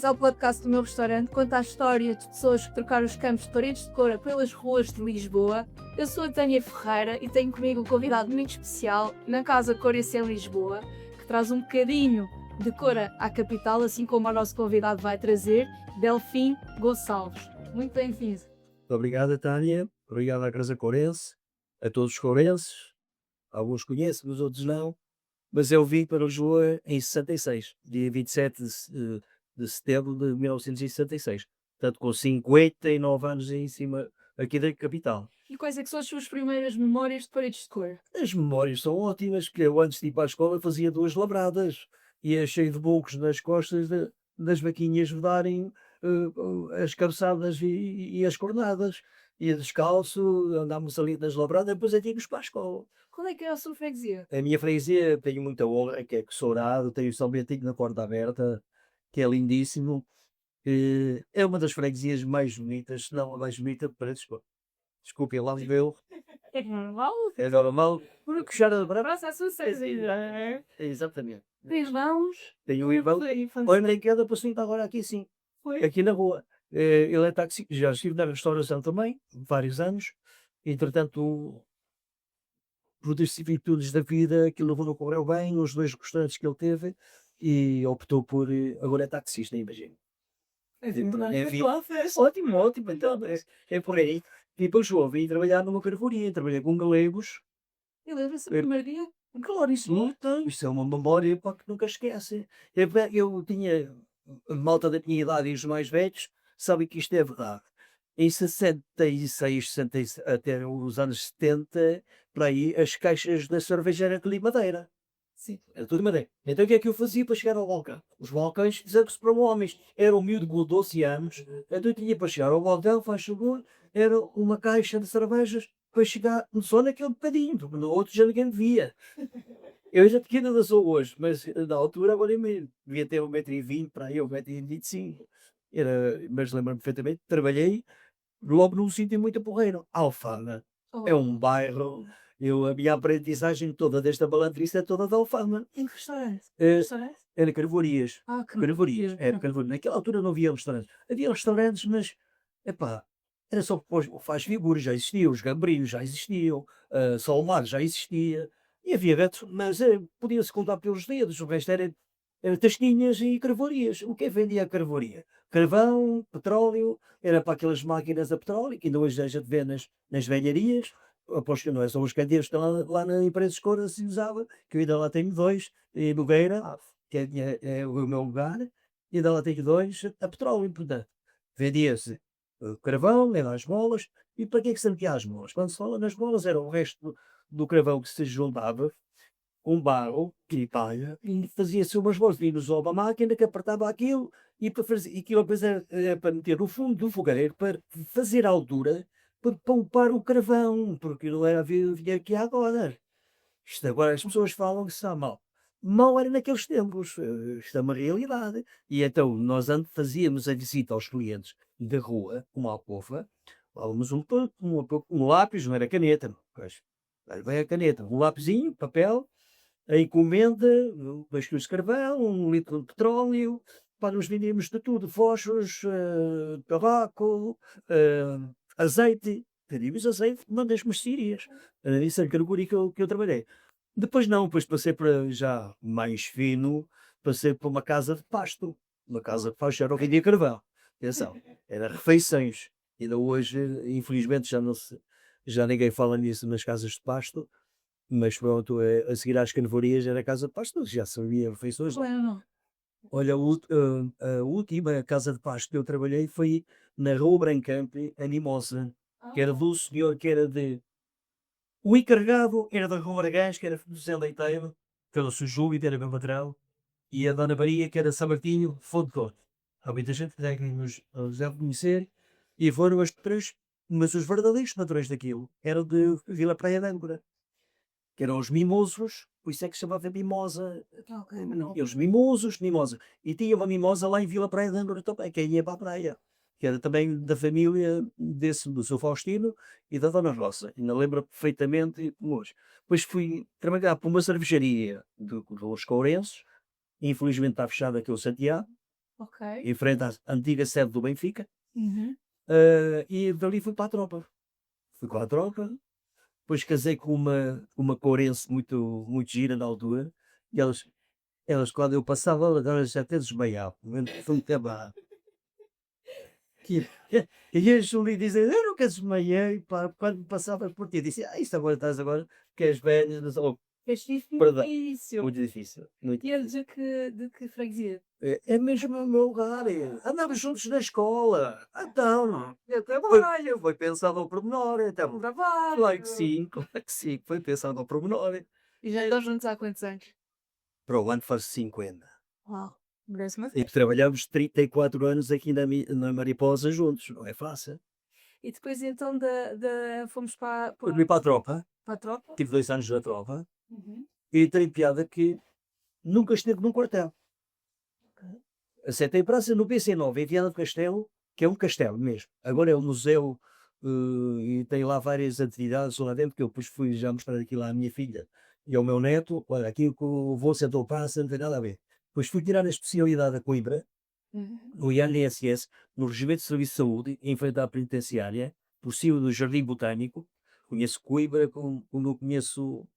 ao podcast do meu restaurante, conta a história de pessoas que trocaram os campos de paredes de cora pelas ruas de Lisboa. Eu sou a Tânia Ferreira e tenho comigo um convidado muito especial na Casa Corense em Lisboa, que traz um bocadinho de cora à capital, assim como o nosso convidado vai trazer, Delfim Gonçalves. Muito bem-vindo. Obrigado, Tânia. Obrigado à Casa Corense, a todos os corenses. Alguns conhecem, os outros não. Mas eu vim para Lisboa em 66, dia 27 de setembro de 1966. Portanto, com 59 anos em cima aqui da capital. E quais é que são as suas primeiras memórias de paredes de cor? As memórias são ótimas, porque eu antes de ir para a escola fazia 2 labradas. Ia cheio de bulcos nas costas das vaquinhas darem as cabeçadas e as cornadas. Ia descalço, andávamos ali nas labradas, depois íamos para a escola. Qual é que é a sua freguesia? A minha freguesia tenho muita honra, que é Cossorado, tenho o São Bentinho na Porta Aberta, que é lindíssimo. É uma das freguesias mais bonitas, se não a mais bonita de Paredes de Cora. Desculpem lá o meu. É normal? É normal, porque já era brava. Passa a sua freguesia. Exatamente. Tens irmãos? Tenho um irmão. Olha, nem queda para está agora aqui sim. Aqui na rua. Ele é taxista, já estive na restauração também, vários anos. Entretanto, por vicissitudes da vida, aquilo não correu bem, os 2 restaurantes que ele teve, e optou por. Agora é taxista, imagino. Ótimo, ótimo, então é por aí. E depois vim trabalhar numa carvoaria, trabalhei com galegos. E lembra-se do primeiro dia? Claro, isso é uma memória para que nunca esquece. Eu tinha a malta da minha idade e os mais velhos, sabem que isto é verdade. Em 66, 66 até os anos 70, para aí, as caixas da cerveja eram tudo de madeira. Sim. Era tudo de madeira. Então o que é que eu fazia para chegar ao balcão? Os balcões fizeram-se para homens. Era um miúdo com 12 anos, então eu tinha para chegar ao balcão, faz favor, era uma caixa de cervejas para chegar só naquele bocadinho, porque no outro já ninguém me via. Eu já pequeno ainda sou hoje, mas na altura agora eu devia ter 1,20 m para aí, 1,25 m. Mas lembro-me perfeitamente, trabalhei logo num sítio muito porreiro, Alfama. É um bairro, a minha aprendizagem toda desta balantrice é toda da Alfama. Em que restaurante? Era carvoarias. Carvoarias. Era carvoarias. Naquela altura não havia restaurantes. Havia restaurantes, mas, epá, era só faz figuras, já existiam, os gambrinhos já existiam, Salmar já existia, e havia gatos, mas podia-se contar pelos dedos, o resto era tasquinhas e carvoarias. O que é que vendia a carvoaria? Carvão, petróleo, era para aquelas máquinas a petróleo, que ainda hoje a gente vê nas velharias. Aposto que não é só os candeiros que estão lá na Empresa de Cora se usava, que eu ainda lá tenho 2, em Nogueira, que é o meu lugar, e ainda lá tenho 2 a petróleo, portanto. Vendia-se carvão, era as molas, e para que é que servia as molas? Quando se fala nas molas era o resto do carvão que se juntava com barro e palha, e fazia-se umas bolas, vinhos a máquina que apertava aquilo, e para fazer, e aquilo depois era para meter no fundo do fogareiro, para fazer a altura, para poupar o carvão, porque não era vinha aqui agora. Isto agora as pessoas falam que está mal. Mal era naqueles tempos, isto é uma realidade. E então nós antes fazíamos a visita aos clientes da rua, uma alcova, levávamos um lápis, não era caneta, pois, bem a caneta, um lapisinho, papel, a encomenda, 2 quilos de carvão, 1 litro de petróleo, para nos vendíamos de tudo, fósforos, tabaco, azeite, pedimos azeite, das mercearias. Isso é a categoria que eu trabalhei. Depois não, depois passei para já mais fino, passei para uma casa de pasto. Uma casa de pasto era o que vendia carvão. Atenção, era refeições. Ainda hoje, infelizmente, já ninguém fala nisso nas casas de pasto. Mas pronto, a seguir às carvorias era a casa de pasto, já sabia refeições. Olha, a última casa de pasto que eu trabalhei foi na Rua Brancamp, a Mimosa, que era do senhor que era de... O encarregado era da Rua Aragães, que era do Zé Leiteiro, que era o seu Júlio, que era meu patrão, e a Dona Maria, que era São Martinho, Fonte Corte. Há muita gente que nos deve conhecer, e foram as 3, mas os verdadeiros patrões daquilo eram de Vila Praia de Âncora, que eram os mimosos, por isso é que se chamava mimosa. Eles mimosos, mimosa. E tinha uma mimosa lá em Vila Praia de Âncora também, que ia para a praia, que era também da família do seu Faustino e da Dona Roça. Ainda lembro perfeitamente como hoje. Depois fui trabalhar para uma cervejaria dos Courenses, infelizmente está fechada aqui o Santiago, Ok. em frente à antiga sede do Benfica. Uhum. E dali fui para a tropa. Fui para a tropa, depois casei com uma courense muito gira na altura, e elas quando eu passava, elas já até desmaiavam. Foi muito bom. Que- E a Julie dizia, eu nunca desmaiei, pá, quando passavas por ti. Eu disse, isto agora estás agora, que és velho, És perdão. difícil. Muito difícil. Muito E eles de que freguesia? É mesmo o meu lugar. Andávamos juntos na escola. Então, foi pensado ao pormenor. Então, Trabalho. claro que sim, foi pensado ao pormenor. E já estão juntos há quantos anos? Para o ano faz 50. Uau. Merece uma E trabalhamos 34 anos aqui na Mariposa juntos, não é fácil. E depois então fomos Eu vim para a tropa, para a tropa? tive 2 anos na tropa, Uhum. e tem piada que nunca esteve num quartel. Acertei praça no PC9, em Viana do Castelo, que é um castelo mesmo. Agora é um museu e tem lá várias atividades lá dentro, que eu depois fui já mostrar aqui lá à minha filha e ao meu neto. Olha, aqui que o voo sentou praça, não tem nada a ver. Depois fui tirar a especialidade a Coimbra, Uhum. no INSS, no Regimento de Serviço de Saúde, em frente à penitenciária, por cima do Jardim Botânico. Conheço Coimbra como eu conheço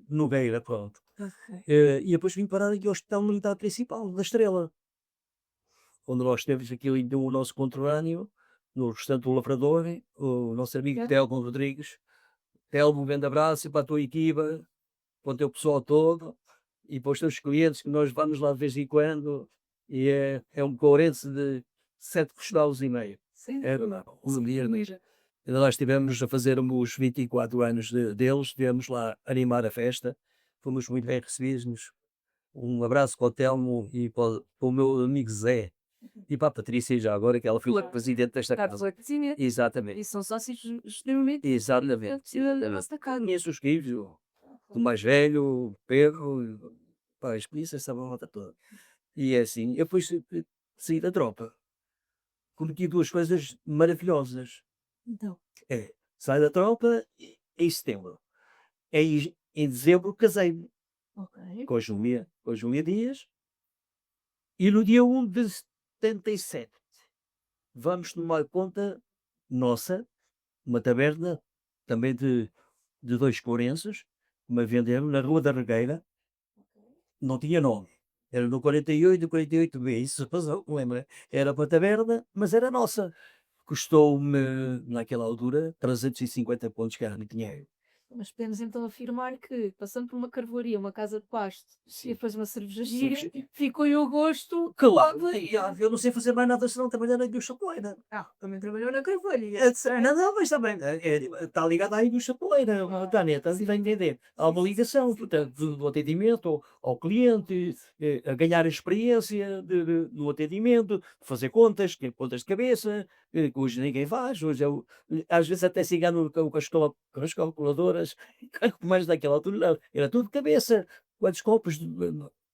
Nogueira, pronto. Ok. E depois vim parar aqui ao Hospital Militar Principal, da Estrela, onde nós temos aquilo ainda o nosso conterrâneo, no restante do Lavrador, o nosso amigo É. Telmo Rodrigues. Telmo, um grande abraço para a tua equipa, para o teu pessoal todo, e para os teus clientes, que nós vamos lá de vez em quando, e é um coerense de 7 costalos e meio. Sim. É um dia. Ainda nós estivemos a fazer os 24 anos deles, estivemos lá a animar a festa, fomos muito bem recebidos. Um abraço para o Telmo e para o meu amigo Zé e para a Patrícia, já agora, que ela foi Claro. presidente desta Está casa. pela cozinha. Exatamente. E são sócios extremamente Exatamente. da nossa casa. Conheço os filhos, o mais velho, o Pedro, pá, as polícias, essa volta toda. E é assim, eu depois saí da tropa, cometi 2 coisas maravilhosas. Então. Saí da tropa em setembro. Em dezembro casei-me Ok. com a Júlia Dias, e no dia 1 de 77 vamos tomar conta nossa, uma taberna também de 2 courenses, uma vendemos na Rua da Regueira, não tinha nome. Era no 48B, isso passou, lembra? Era para a taberna, mas era nossa. Custou-me, naquela altura, 350 pontos que era muito dinheiro. Mas podemos então afirmar que, passando por uma carvoaria, uma casa de pasto e depois uma cervejaria, ficou em o gosto. Claro, eu não sei fazer mais nada senão trabalhar na indústria poleira. Também trabalhou na carvoaria. Não, mas também está ligado à indústria poleira, Tânia, estás a entender? Há uma ligação, portanto, do atendimento ao cliente, a ganhar experiência no atendimento, fazer contas, ter contas de cabeça, que hoje ninguém faz, hoje às vezes até se engano com as calculadoras, mas naquela altura não, era tudo de cabeça. Quantos copos?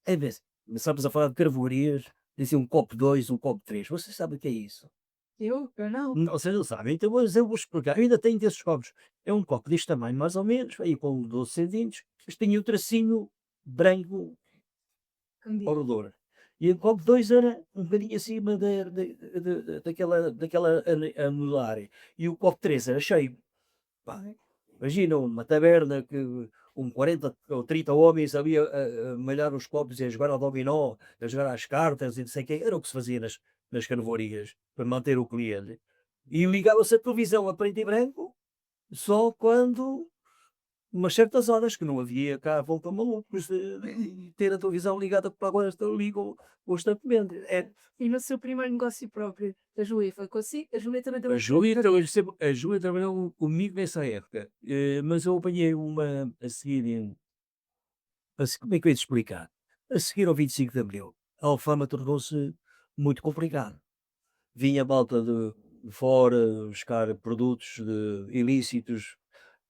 É mesmo. Começámos a falar de carvoarias, dizia um copo 2, um copo 3. Vocês sabem o que é isso? Eu não. Vocês não sabem, então eu vou explicar. Eu ainda tenho desses copos. É um copo deste tamanho, mais ou menos, aí com 12 centímetros, mas tem o tracinho branco orador. E o copo 2 era um bocadinho acima daquela anular. E o copo 3 era cheio. Pá, imagina uma taberna que 40 ou 30 homens ali a malhar os copos e a jogar ao dominó, a jogar às cartas e não sei o quê. Era o que se fazia nas carvoarias para manter o cliente. E ligava-se a televisão a preto e branco só quando umas certas horas que não havia cá volta malucos de ter a televisão ligada para agora ligam constantemente. E no seu primeiro negócio próprio, a Júlia foi consigo? A Júlia também A Júlia trabalhou comigo nessa época, mas eu apanhei uma a seguir, como é que eu ia te explicar? A seguir ao 25 de Abril, a Alfama tornou-se muito complicado. Vinha malta de fora buscar produtos ilícitos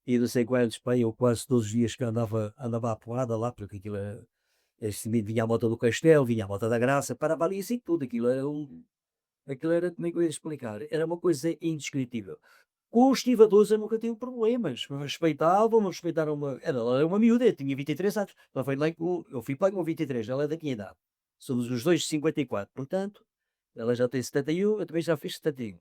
e não sei quantos, pá, eu quase todos os dias que andava à porrada lá, porque aquilo era, vinha a moto do Castelo, vinha a moto da Graça, parava ali assim tudo, aquilo era, como é que eu ia explicar? Era uma coisa indescritível. Com os estivadores eu nunca tive problemas, me respeitaram ela era uma miúda, eu tinha 23 anos, eu fui lá com 23, ela é da minha idade. Somos os dois de 54, portanto, Ela já tem 71, eu também já fiz 71.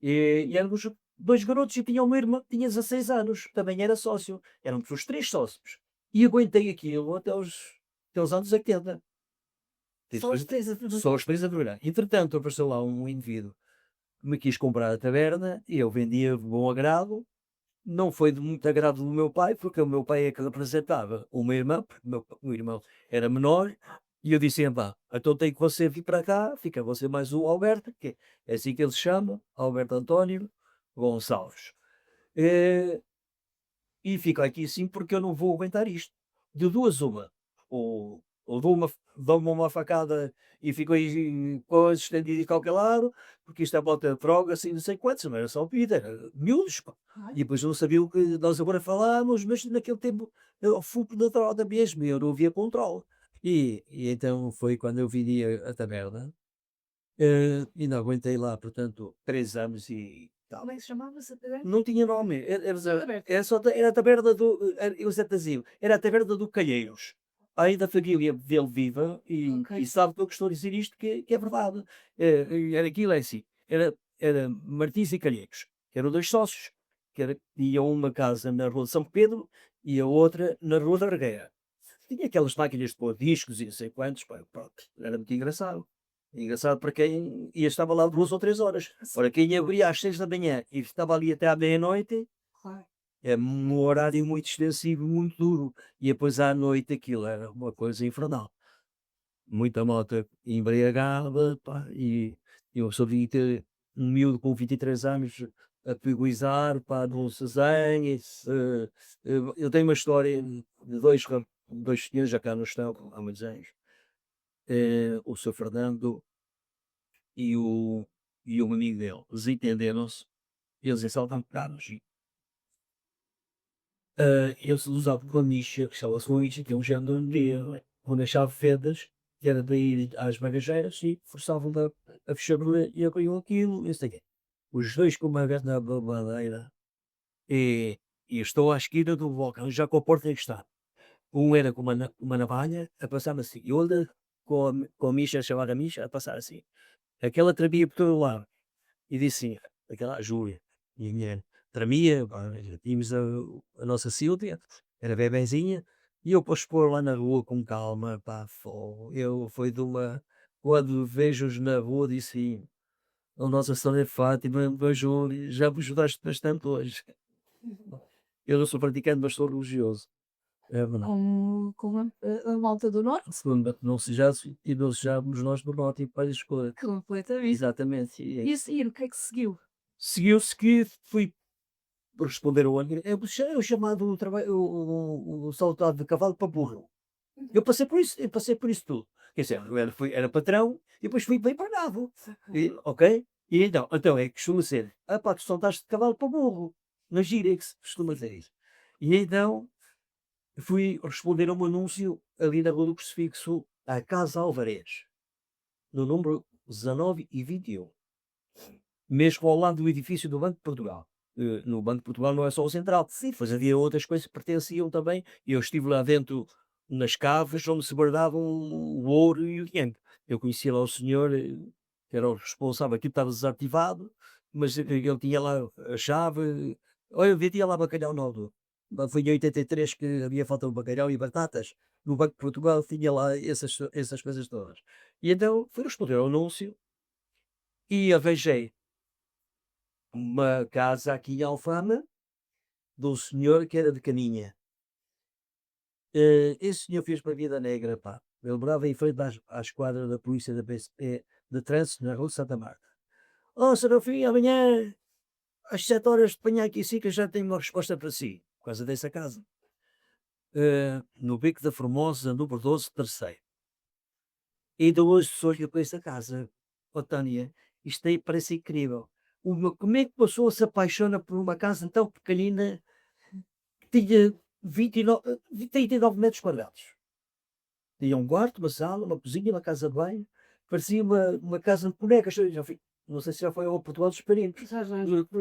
E éramos dois garotos e tinha uma irmã que tinha 16 anos, também era sócio. Éramos os três sócios. E aguentei aquilo até os anos 80. Só os três a tudo. Só os três a trabalhar. Entretanto, apareceu lá um indivíduo que me quis comprar a taberna e eu vendia de bom agrado. Não foi de muito agrado do meu pai, porque o meu pai é que representava uma irmã, porque o irmão era menor, e eu disse, pá, então tem que você vir para cá, fica você mais o Alberto, que é assim que ele se chama, Alberto António Gonçalves. E fica aqui assim porque eu não vou aguentar isto. De duas uma. Ou dou-me uma facada e fico aí coisa estendido e qualquer lado, porque isto é bota de droga, assim, não sei quantos, não era só bebida, era miúdos, pá. E depois não sabia o que nós agora falávamos, mas naquele tempo, o fogo da droga mesmo, eu não havia controle. E então foi quando eu vidi a taberna, e não aguentei lá, portanto, 3 anos e tal. Como é que se chamava essa taberna? Não tinha nome, Aberto. era a taberna do, eu já te dizia, era a taberna do Calheiros. Ainda a família dele viva Ok. e sabe que eu estou a dizer isto que é verdade. Era aquilo, é assim, era Martins e Calheiros, que eram dois sócios, tinham uma casa na Rua de São Pedro e a outra na Rua da Regueira. Tinha aquelas máquinas de pôr discos e não sei quantos, pá, pronto, era muito engraçado. Engraçado para quem estava lá 2 ou 3 horas. Ora, quem abria às 6 da manhã e estava ali até à meia-noite, Claro. é um horário muito extensivo, muito duro. E depois à noite aquilo era uma coisa infernal. Muita moto embriagada, pá, e eu só vi ter um miúdo com 23 anos a peguizar, pá, no Cesanha. Eu tenho uma história de dois senhores, já cá não estão, há muitos anos. O Sr. Fernando e um amigo dele, eles entenderam-se, eles saltaram caros. Eles usavam uma nicha, que estava a nicha, que é um género de onde achava fendas, que era para ir às bagageiras e forçavam-me a fechar e abriam aquilo, isso aqui. Os dois com uma vez na babadeira e estou à esquina do balcão, já com a porta em que está. Um era com uma navalha a passar assim, e outra com a micha, chamada micha, a passar assim. Aquela tremia por todo lado. E disse assim, aquela Júlia, minha mulher, tremia, pá, tínhamos a nossa Sílvia, era bebezinha, e eu para expor lá na rua com calma, pá, eu foi de uma, quando vejo-os na rua, disse assim, a Nossa Senhora de Fátima, a Júlia, já me ajudaste bastante hoje. Eu não sou praticante, mas sou religioso. É verdade. Com a malta do Norte? Não sejamos, e não sejamos nós do Norte e para a escolha. Completamente. Exatamente. E a seguir, o que é que seguiu? Seguiu-se que fui responder ao ano, é o chamado trabalho, o saltado de cavalo para burro. Eu passei por isso tudo. Quer dizer, era patrão e depois fui bem pagado. Ok? E então é que costuma ser, pá, tu saltaste de cavalo para burro. Na gira é que se costuma dizer isso. E então fui responder a um anúncio ali na Rua do Crucifixo, à Casa Alvarez, no número 19 e 21. Mesmo ao lado do edifício do Banco de Portugal. No Banco de Portugal não é só o central, mas havia outras coisas que pertenciam também. E eu estive lá dentro nas caves onde se guardavam o ouro e o dinheiro. Eu conhecia lá o senhor, que era o responsável, aquilo estava desativado, mas ele tinha lá a chave. Olha, eu vendia lá bacalhau novo. Foi em 83 que havia falta de bacalhau e batatas. No Banco de Portugal tinha lá essas coisas todas. E então fui responder ao anúncio e arranjei uma casa aqui em Alfama, de um senhor que era de Caninha. Esse senhor fez para a vida negra, pá. Ele morava em frente à esquadra da polícia da PSP de trânsito na Rua de Santa Marta. Oh, Serafim, amanhã às 7 horas de manhã aqui sim que eu já tenho uma resposta para si, por causa dessa casa. No Beco da Formosa, número 12, terceiro. E de hoje sou eu com essa casa. Oh, Tânia, isto aí parece incrível. Como é que a pessoa se apaixona por uma casa tão pequenina que tinha 39 metros quadrados? Tinha um quarto, uma sala, uma cozinha, uma casa de banho. Parecia uma casa de bonecas. Não sei se já foi ao Portugal dos Perímetros.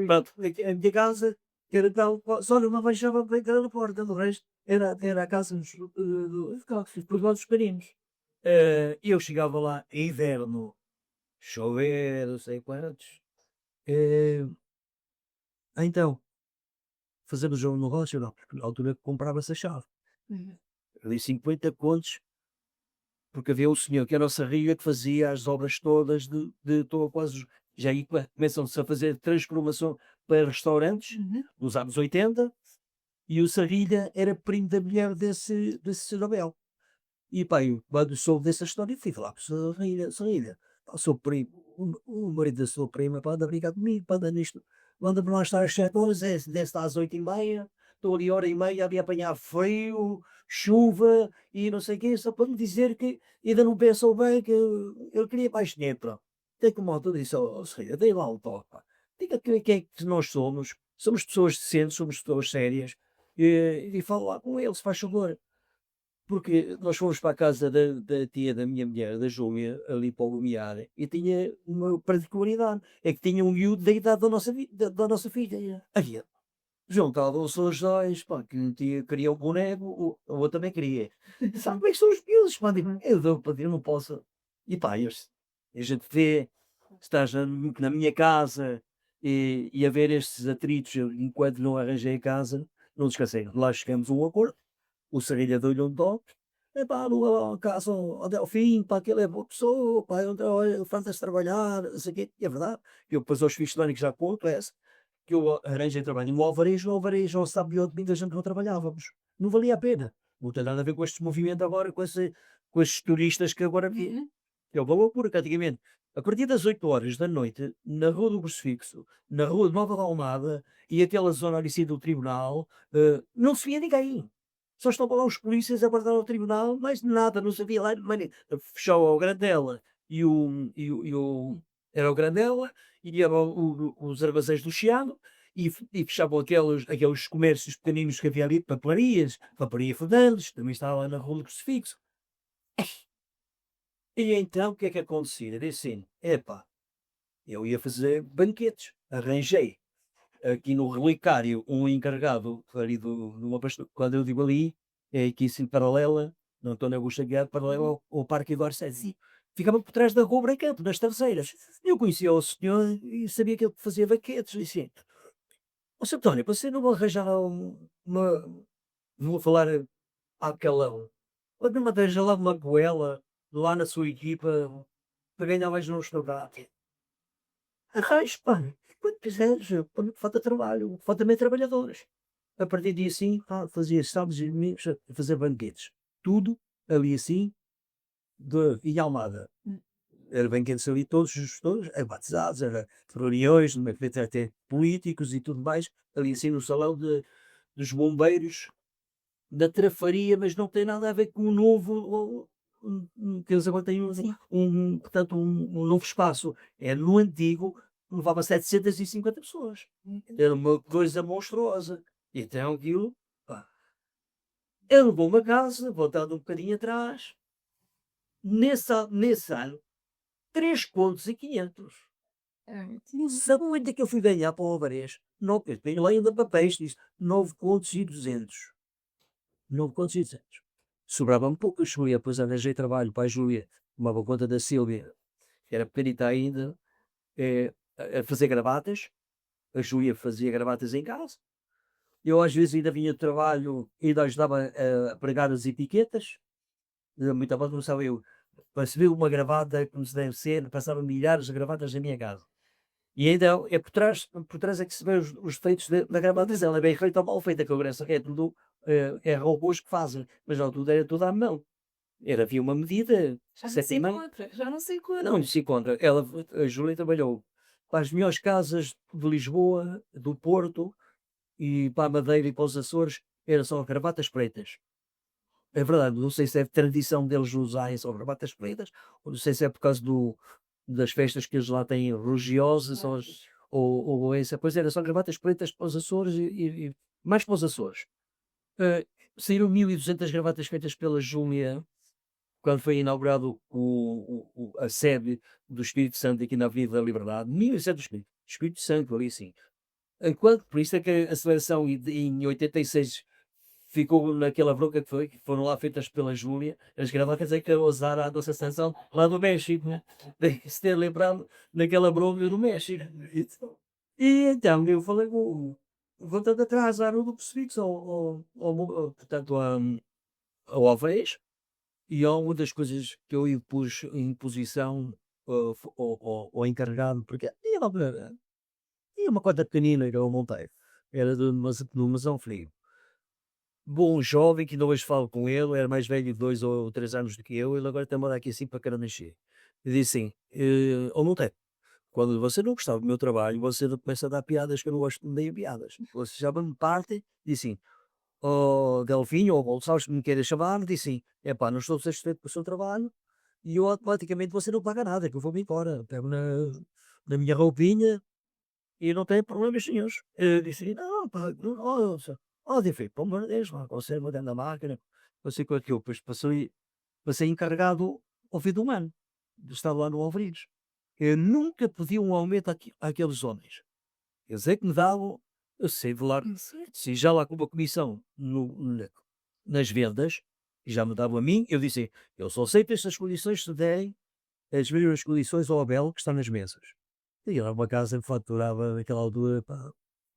Pronto, a minha casa era tal, só não baixava bem na porta, do resto era a casa do Portugal dos Perímetros. Eu chegava lá em inverno, chover, não sei quantos. Eh, então, fazemos um negócio, não, porque na altura comprava-se a chave. Uhum. Ali 50 contos, porque havia um senhor que era o Sarriga que fazia as obras todas de todo quase. Já aí começam-se a fazer transformação para restaurantes Uhum. nos anos 80 e o Sarrilha era primo da mulher desse Sr. Abel. E pá, eu, quando soube dessa história, fui falar para o Sarrilha, Sarrilha, pá, o seu primo, o marido da sua prima, pá, anda a brincar comigo, pá, anda nisto, manda para nós estar às 7 horas, desce às 8h30, estou ali hora e meia a apanhar frio, chuva e não sei o quê, só para me dizer que ainda não pensou bem que eu queria mais dinheiro, pronto. Tem como eu disse ao Sarrilha, dei lá o toque, pá. Diga quem é que nós somos, somos pessoas decentes, somos pessoas sérias, e falo lá com ele, se faz favor. Porque nós fomos para a casa da tia da minha mulher, da Júlia, ali para o Lumiar, e tinha uma particularidade, é que tinha um miúdo da idade da nossa filha. Havia. Juntavam-se os dois, pá, que um tia queria o boneco, o outro também queria. Sabe como é que são os miúdos, pá, digo, eu dou para eu não posso. E pá, a gente vê, estás na minha casa e a ver estes atritos, enquanto não arranjei a casa, não descansei. Lá chegamos a um acordo. O Serilha deu-lhe um toque. Epá, no caso, até ao fim, pá, aquele é boa pessoa, pá, olha, farta-se trabalhar, não sei o quê. E é verdade. Eu depois aos fichos de ano que já conto é essa, que eu arranjei trabalho no Alvarejo, o Alvarejo ao sábado e ao domingo a gente não trabalhávamos. Não valia a pena. Não tem nada a ver com este movimento agora, com esses turistas que agora vêm. É uma loucura, que antigamente, a partir das 8 horas da noite, na Rua do Crucifixo, na Rua de Nova Almada e aquela zona ali sim do Tribunal, não se via ninguém. Só estavam lá os polícias a guardar o tribunal, mais nada, não sabia lá. Fechou o Grandela era o Grandela e era os armazéns do Chiado e fechavam aqueles comércios pequeninos que havia ali, papelarias, Paparia Fernandes, também estava lá na Rua do Crucifixo. E então o que é que acontecia? Disse assim, epá, eu ia fazer banquetes, arranjei aqui no Relicário um encarregado ali de uma pastor, quando eu digo ali, é aqui assim paralela, não estou na Augusta Guiar, paralela ao Parque Eduardo Sesi. Ficava por trás da Rua Brencampo, nas terceiras. Eu conhecia o senhor e sabia que ele fazia banquetes. E assim, ó Sr. António, você não vai arranjar uma. Vou falar àquela. Ou não me arranja lá uma goela lá na sua equipa para ganhar mais num restaurante. Arranje, pá. Quando quiseres, falta trabalho, falta também trabalhadores. A partir de assim, pá, fazia sábados e domingos a fazer banquetes. Tudo ali assim, em Almada. Era banquetes ali, todos batizados, era reuniões, até políticos e tudo mais, ali assim no salão dos bombeiros da Trafaria, mas não tem nada a ver com o novo, que eles agora têm portanto, um novo espaço. É no antigo, levava 750 pessoas. Era uma coisa monstruosa. Então aquilo, pá, ele levou uma casa, voltando um bocadinho atrás, nesse ano, 3 contos e 500. Sabe onde é que eu fui ganhar para o Alvarez? Não, eu tenho lá ainda papéis, diz 9 contos e 200. 9 contos e 200. Sobrava-me pouco, a Júlia, depois arranjei trabalho para a Júlia, tomava conta da Sílvia, que era pequenita ainda, a fazer gravatas. A Júlia fazia gravatas em casa. Eu às vezes ainda vinha de trabalho e ainda ajudava a pregar as etiquetas. Muita voz não sabe eu. Para se ver uma gravata, como se deve ser, passava milhares de gravatas na minha casa. E então é por trás é que se vê os defeitos da gravata. Ela é bem feita ou mal feita, que eu agradeço que é tudo, é robôs que fazem, mas não tudo era tudo à mão. Havia uma medida. Já não se encontra, já não se encontra. Não se encontra. A Júlia trabalhou para as melhores casas de Lisboa, do Porto, e para a Madeira e para os Açores, eram só gravatas pretas. É verdade, não sei se é tradição deles usarem só gravatas pretas, ou não sei se é por causa das festas que eles lá têm religiosas, ou essa. Pois era só gravatas pretas para os Açores e mais para os Açores. Saíram 1200 gravatas feitas pela Júlia quando foi inaugurado a sede do Espírito Santo aqui na Avenida da Liberdade. 1200 do Espírito Santo, ali sim. Por isso é que a seleção em 86 ficou naquela bronca que foram lá feitas pela Júlia, as gravatas é que usaram a nossa seleção lá do México, né? Se ter lembrado naquela bronca do México. E então eu falei voltando atrás, à Haroldo Crucifixo, portanto, ao Alvés, e uma das coisas que eu impus em posição ao encarregado, porque tinha uma conta pequenina que eu montei, era de um Masão Frio. Bom jovem, que ainda hoje falo com ele, era mais velho 2 ou 3 anos do que eu, ele agora está a morar aqui assim para Caranachê. Eu disse assim, ó Monteiro, quando você não gostava do meu trabalho, você não começa a dar piadas que eu não gosto de dar piadas. Você já me parte, disse assim, ó Delfinho, ou Gonçalves, que me queira chamar, disse assim, epá, não estou satisfeito com o seu trabalho, e eu automaticamente você não paga nada, que eu vou-me embora. Pego na minha roupinha, e não tem problemas nenhuns. Eu disse, não, pá, não, David, pelo amor de Deus, lá, você é uma dentro da máquina, não sei quanto que eu, depois passei encarregado ao fim do ano, de estar lá no Alvarez. Eu nunca pedi um aumento àqueles homens. Eles é que me davam, eu sei de lá, se já lá com uma comissão nas vendas, e já me davam a mim, eu disse, eu só aceito estas condições se derem as mesmas condições ao Abel que está nas mesas. E era uma casa que faturava naquela altura, pá,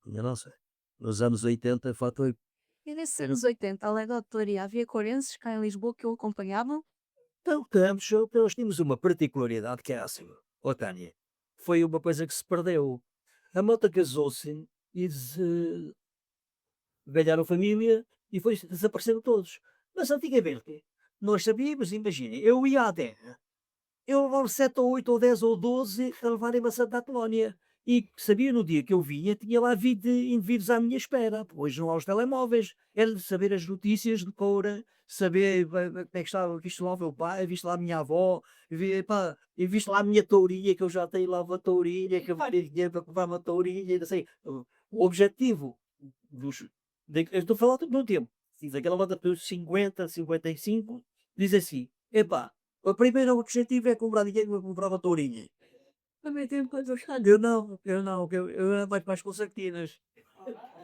minha nossa, nos anos 80, faturei. E nesses anos 80, além da hotelaria, havia corenses cá em Lisboa que o acompanhavam? Então, Campos, nós tínhamos uma particularidade que é assim, ó Tânia, foi uma coisa que se perdeu. A malta casou-se e ganharam família e foi desaparecendo todos. Mas antigamente, nós sabíamos, imaginem, eu ia à terra, eu levava 7 ou 8 ou 10 ou 12 a levarem-me a Santa Apolónia. E sabia no dia que eu vinha, tinha lá 20 indivíduos à minha espera. Hoje não há os telemóveis. Era de saber as notícias de cor, saber como é que estava, visto lá o meu pai, visto lá a minha avó, pá, e visto lá a minha tourinha, que eu já tenho lá uma tourinha, que eu vou ter dinheiro para comprar uma tourinha, não sei. O objetivo eu estou a falar do meu tempo. Diz aquela moda dos 50, 55, diz assim, epá, o primeiro objetivo é comprar dinheiro para comprar uma tourinha. Também tenho coisas que eu era mais com sardinas.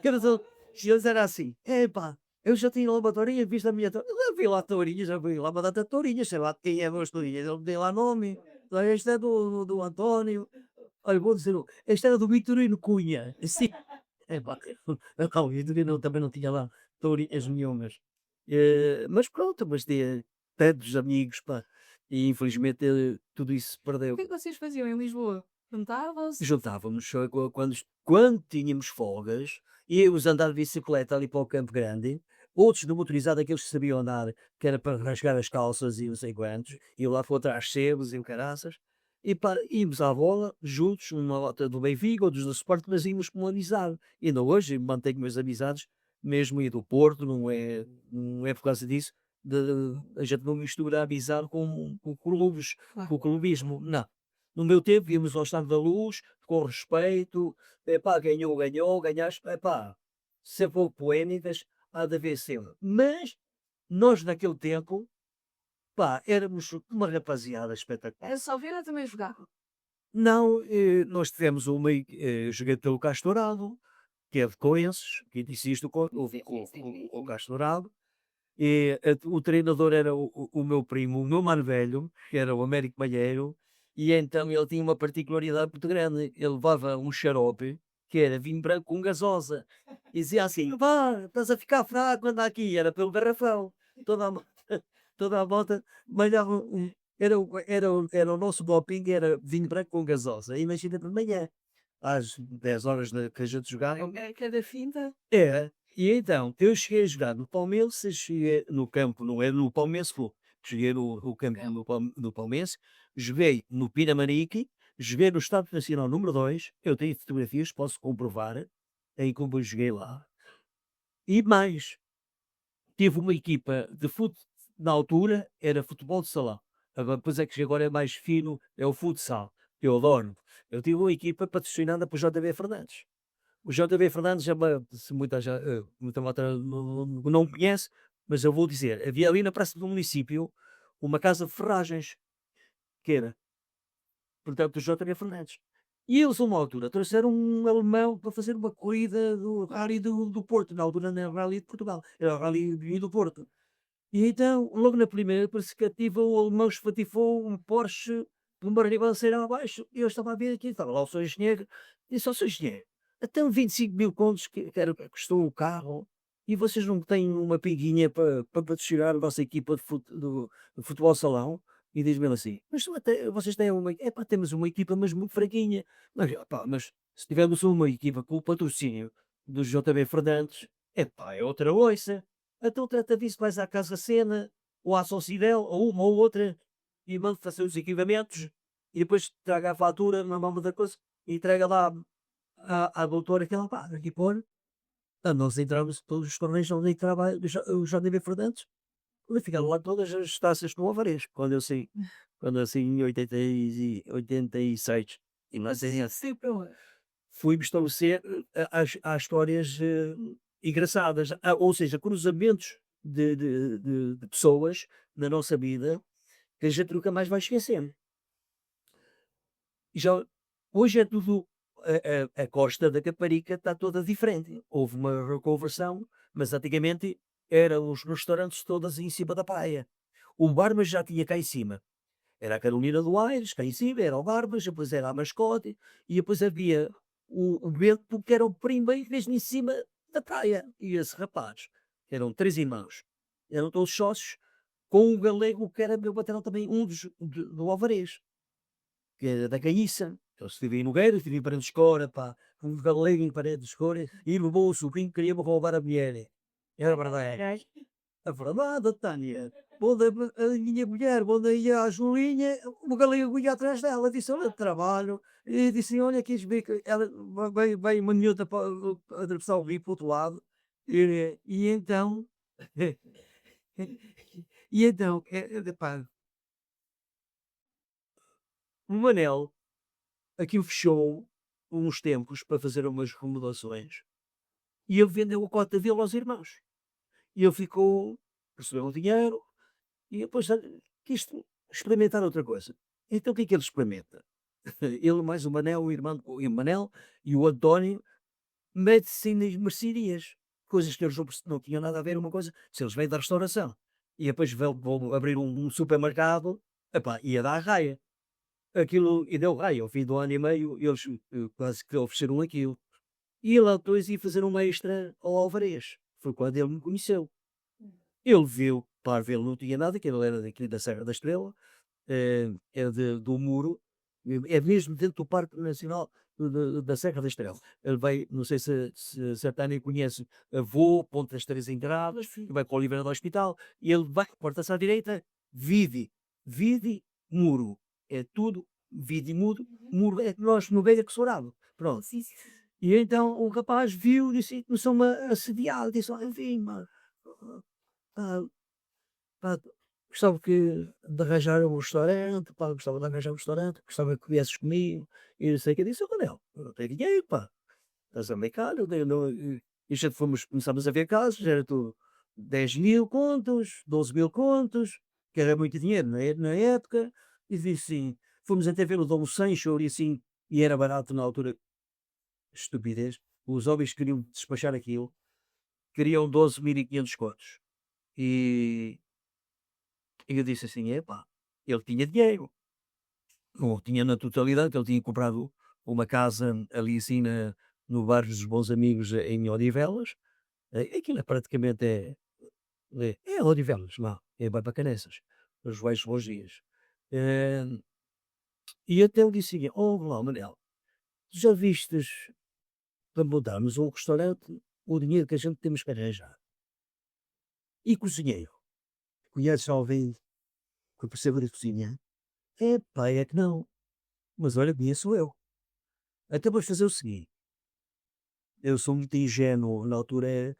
Quer dizer, eles era assim, epá, eu já tinha lá uma tourinha, visto a minha tourinha, eu já vi lá tourinhas, já vi lá uma data de tourinhas, sei lá de quem é as tourinhas, ele tem lá nome, este é do António, olha, vou dizer, este era do Vitorino Cunha, sim, epá, não, o Vitorino também não tinha lá tourinhas nenhumas. Mas pronto, mas tinha tantos amigos, pá, e infelizmente tudo isso se O perdeu. que é que vocês faziam em Lisboa? Juntavam-se? Juntávamos só quando tínhamos folgas, íamos andar de bicicleta ali para o Campo Grande, outros de motorizado, aqueles que sabiam andar, que era para rasgar as calças e não sei quantos, iam lá para trás sebos e o caraças, e íamos à bola, juntos, uma lota do Benfica, outros do Sport, mas íamos com uma amizade. E ainda hoje mantenho minhas amizades, mesmo e do Porto, não é por causa disso, a gente não mistura a amizade com clubes, com o clubismo, não. No meu tempo íamos ao Estado da Luz, com respeito, epá, ganhou, ganhaste, epá, sempre houve polémicas, há de haver sempre. Mas nós naquele tempo, pá, éramos uma rapaziada espetacular. Era só ver ou também jogar? Não, nós tivemos joguei pelo Castro Dourado, que é de Coenses, que disse isto o Castro Dourado, e o treinador era o meu primo, o meu mano velho, que era o Américo Malheiro, e então ele tinha uma particularidade muito grande. Ele levava um xarope, que era vinho branco com gasosa, e dizia assim: vá, estás a ficar fraco, anda aqui. Era pelo garrafão. Toda a, mo- toda a volta, malhava era o nosso doping, era vinho branco com gasosa. Imagina de manhã, às 10 horas que a gente jogava. É cada finta? É, e então, eu cheguei a jogar no Palmeiras, cheguei no campo, não é no Palmeiras Clube, cheguei no campo no Palmeiras, joguei no Pinamanique, joguei no Estádio Nacional número 2, eu tenho fotografias, posso comprovar, em como eu joguei lá. E mais, tive uma equipa de futebol, na altura era futebol de salão, depois é que agora é mais fino, é o futsal, eu adoro. Eu tive uma equipa patrocinada por JB Fernandes. O JB Fernandes, se muita malta não conhece, mas eu vou dizer, havia ali na praça do município uma casa de ferragens, que era, portanto, do JB Fernandes. E eles, a uma altura, trouxeram um alemão para fazer uma corrida do Rally do Porto, na altura não era o Rally de Portugal, era o Rally do Porto. E então, logo na primeira perspectiva, o alemão espatifou um Porsche de uma ribanceira abaixo, e eu estava a ver aqui, estava lá o seu engenheiro, e disse ao seu engenheiro, até 25 mil contos que era o que custou o carro, e vocês não têm uma pinguinha para patrocinar a nossa equipa do futebol salão? E diz-me ele assim, mas vocês têm uma, é pá, temos uma equipa, mas muito fraquinha. Mas, pá, mas se tivermos uma equipa com o patrocínio do JB Fernandes, é pá, é outra oiça. Então trata disso, vais à Casa Cena, ou à Socidel, ou uma ou outra, e manda fazer os equipamentos, e depois traga a fatura na mão da coisa, e entrega lá à doutora que ela pá, aqui pôr. Nós entramos todos os torneios onde entrava o JB Fernandes, ficaram lá todas as taças no Alvarez, quando eu saí em 86. E nós sempre fui estabelecer as histórias engraçadas, ou seja, cruzamentos de pessoas na nossa vida que a gente nunca mais vai esquecer. Já, hoje é tudo, a costa da Caparica está toda diferente. Houve uma reconversão, mas antigamente eram os restaurantes todos em cima da praia. O Barbas já tinha cá em cima. Era a Carolina do Aires, cá em cima, era o Barbas, depois era a Mascote, e depois havia o Bento, que era o primeiro mesmo em cima da praia. E esse rapaz, que eram 3 irmãos, eram todos sócios, com um galego que era meu patrão também, do Alvarez, que era da Canhiça. Eu estive em Nogueira, estive em Paredes de Escora, pá, um galego em Paredes de Escora, e levou o sobrinho que queria-me roubar a mulher. Era verdade. A verdade, Tânia. Onde a minha mulher, onde ia a Julinha, o galego ia atrás dela, disse, olha, trabalho. E disse, olha, quis ver que ela veio uma miúda para atravessar o rio para o outro lado. E então, e então, pá, o Manel, aquilo fechou uns tempos para fazer umas remodelações. E ele vendeu a cota dele aos irmãos. E ele ficou, recebeu o dinheiro, e depois quis experimentar outra coisa. Então o que é que ele experimenta? Ele mais o Manel, o Manel e o António mete-se nas mercearias. Coisas que eles não tinham nada a ver uma coisa. Se eles vêm da restauração e depois vão abrir um supermercado, epá, ia dar raia. Aquilo, e deu raia. Ao fim do ano e meio, eles quase que ofereceram aquilo. E ele depois ia fazer um extra ao Alvarez. Foi quando ele me conheceu. Ele viu, claro, ele não tinha nada, que ele era daqui da Serra da Estrela, é do Muro, é mesmo dentro do Parque Nacional da Serra da Estrela. Ele vai, não sei se a Tânia conhece, Avô, Ponte das Três Entradas, vai para o Oliveira do Hospital, e ele vai, porta-se à direita, Vide, Muro. É tudo, Vide, Muro é que nós no Beira que sourado. Pronto. Sim, sim. E então o rapaz viu, disse, começou-me a assediar, disse, enfim, mano, pá, gostava de arranjar um restaurante, pá, gostava de arranjar um restaurante, gostava que viesses comigo, e não sei o que, disse, Manel, eu não tenho dinheiro, pá, estás a meio caro, e já começámos a ver casos, era tudo 10 mil contos, 12 mil contos, que era muito dinheiro na época, e disse assim, fomos até ver o Dom Sancho, e assim, e era barato na altura, estupidez, os homens queriam despachar aquilo, queriam 12.500 contos. E eu disse assim: epá, ele tinha dinheiro, ou tinha na totalidade, que ele tinha comprado uma casa ali assim no bairro dos Bons Amigos em Odivelas. Aquilo é praticamente é Odivelas, lá, é Barbacanessas, os Joais Bons Dias. Eh, E até ele disse assim: oh, lá, Manel, tu já vistes para mudarmos um restaurante o dinheiro que a gente temos que arranjar? E cozinheiro? Conheces alguém que perceba de cozinha? Epá, é que não. Mas olha, conheço eu. Até vamos fazer o seguinte. Eu sou muito ingênuo na altura.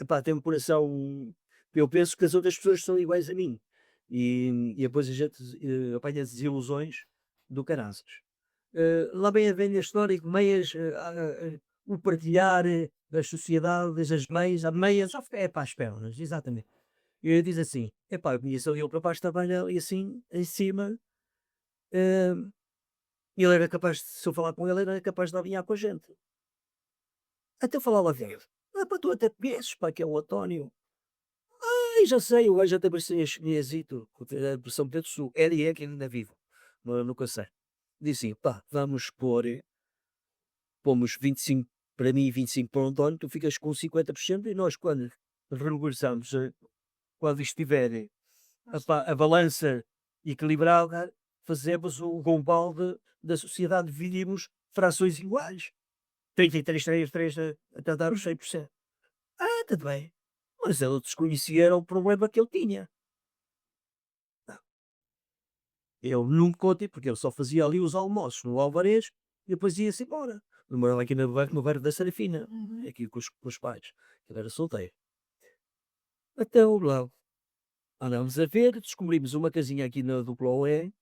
Epá, tenho um coração. Eu penso que as outras pessoas são iguais a mim. E depois a gente apanha desilusões do caraças. Lá vem a velha história que meias, o partilhar das sociedades, as meias, a meia só fica, é para as pernas, exatamente. E ele diz assim: epá, eu conheço ali o rapaz que trabalha ali assim, em cima. eh, Ele era capaz, se eu falar com ele, era capaz de alinhar com a gente. Até eu falava dele. Ah, pá, tu até conheces, pá, que é o António. Ai, já sei, o gajo até parecia esquisito. A versão Pedro Sul. Era e é que ainda vivo. Mas nunca sei. Disse assim, pá, vamos pôr, pomos 25 para mim e 25 para o António, tu ficas com 50% e nós, quando regressamos, quando estiver a balança equilibrada, fazemos o gumbal da sociedade, dividimos frações iguais. 33, 3, 3 até dar os 100%. Ah, tudo bem. Mas ele desconhecia era o problema que ele tinha. Eu nunca contei, porque ele só fazia ali os almoços no Alvarez e depois ia-se embora. Eu morava aqui no bairro da Serafina, aqui com os pais. Ele era solteiro. Então, lá, andámos a ver, descobrimos uma casinha aqui na dupla OE,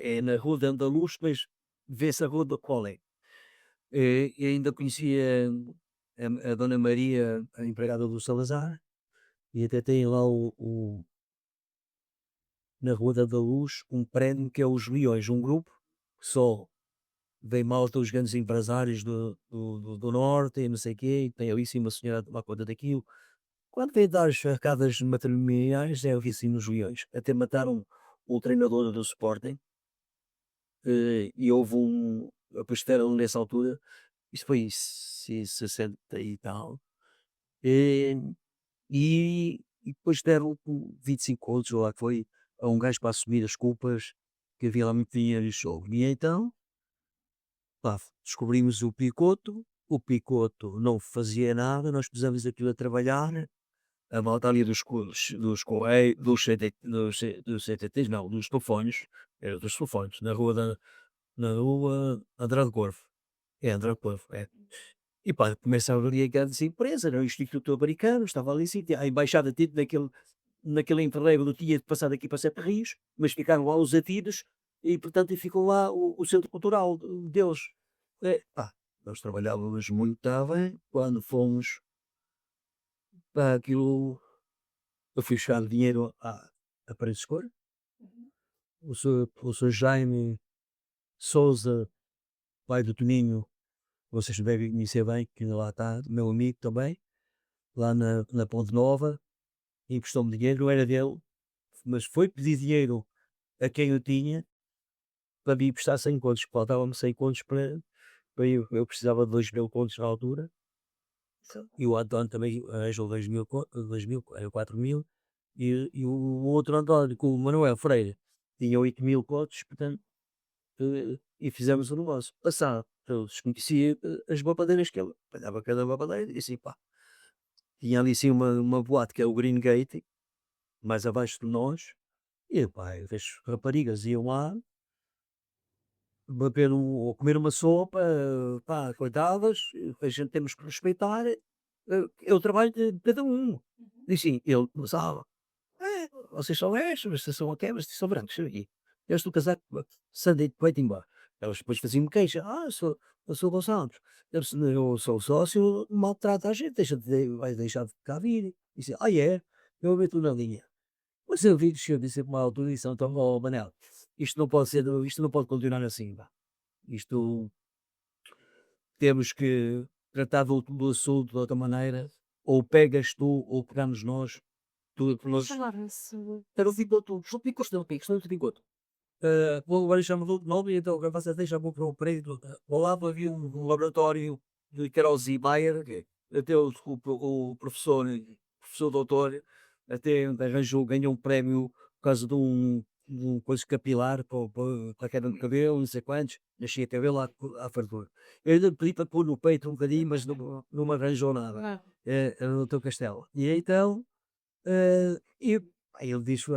é na Rua de Andaluz, mas vê-se a Rua da Colé. E ainda conhecia a Dona Maria, a empregada do Salazar, e até tem lá na Rua da Luz um prédio que é os Leões, um grupo que só vem malta os grandes empresários do Norte e não sei o quê, e tem ali sim uma senhora a tomar conta daquilo. Quando veio dar as facadas matrimoniais, é ali sim nos Leões. Até mataram o treinador do Sporting, e houve depois tiveram nessa altura, isso foi 60 e tal, e, e depois deram 25 outros, ou lá que foi, a um gajo para assumir as culpas, que havia lá muito dinheiro e jogo. E então, pá, descobrimos o Picoto não fazia nada, nós pusemos aquilo a trabalhar, a malta ali dos Correios, dos CTTs, não, dos telefones, era dos telefones, na rua Andrade de Corvo. É, Andrade de Corvo, é. E pá, começava ali a grandes empresas, era o Instituto Americano, estava ali, sim, a embaixada tinha naquele interregno tinha de passar daqui para Sete Rios, mas ficaram lá os atidos e portanto e ficou lá o Centro Cultural deles. Pá, nós trabalhávamos muito bem quando fomos para aquilo, eu fui buscar dinheiro a Paredes de Cor, o senhor Jaime Souza, pai do Toninho, vocês devem conhecer bem, que ainda lá está, meu amigo também, lá na Ponte Nova, emprestou-me dinheiro, não era dele, mas foi pedir dinheiro a quem eu tinha para me emprestar 100 contos, faltavam-me 100 contos para eu precisava de 2.000 contos na altura, e o António também arranjou 2.000, 2.000, 4.000, e o outro António, com o Manuel Freire, tinha 8.000 contos, portanto, e fizemos o negócio. Passado, eu desconhecia as babadeiras que ele pagava cada babadeira, e assim, pá, tinha ali sim uma boate que é o Green Gate, mais abaixo de nós, e pá, as raparigas iam lá beber ou comer uma sopa, pá, coitadas, a gente temos que respeitar, é o trabalho de cada um. E assim, ele começava, vocês são estes, vocês são aquelas, vocês são brancos, e eu estou casado com Sunday de Peito embora. Elas depois faziam-me queixa, eu sou Gonçalves, eu sou sócio, maltrata a gente, vai deixar de cá vir. E disse, é? Eu meto na linha. Mas eu vi que eu disse uma altura e disse, então, Manel, isto não pode ser, isto não pode continuar assim, pá. Isto temos que tratar do assunto de outra maneira, ou pegas tu, ou pegamos nós, nós. Era o Picoto, o Picoto não Pico, não é o Picoto. Agora chama-me de nome, então agora você deixa para o prédio. Ao lado havia um laboratório de Carol Zibayer, até o professor doutor, até arranjou, ganhou um prémio por causa de um coisa capilar para a queda de cabelo, não sei quantos, nascia cabelo à fartura. Eu ainda pedi para pôr no peito um bocadinho, mas não me arranjou nada. Era no teu castelo. E então, aí ele disse,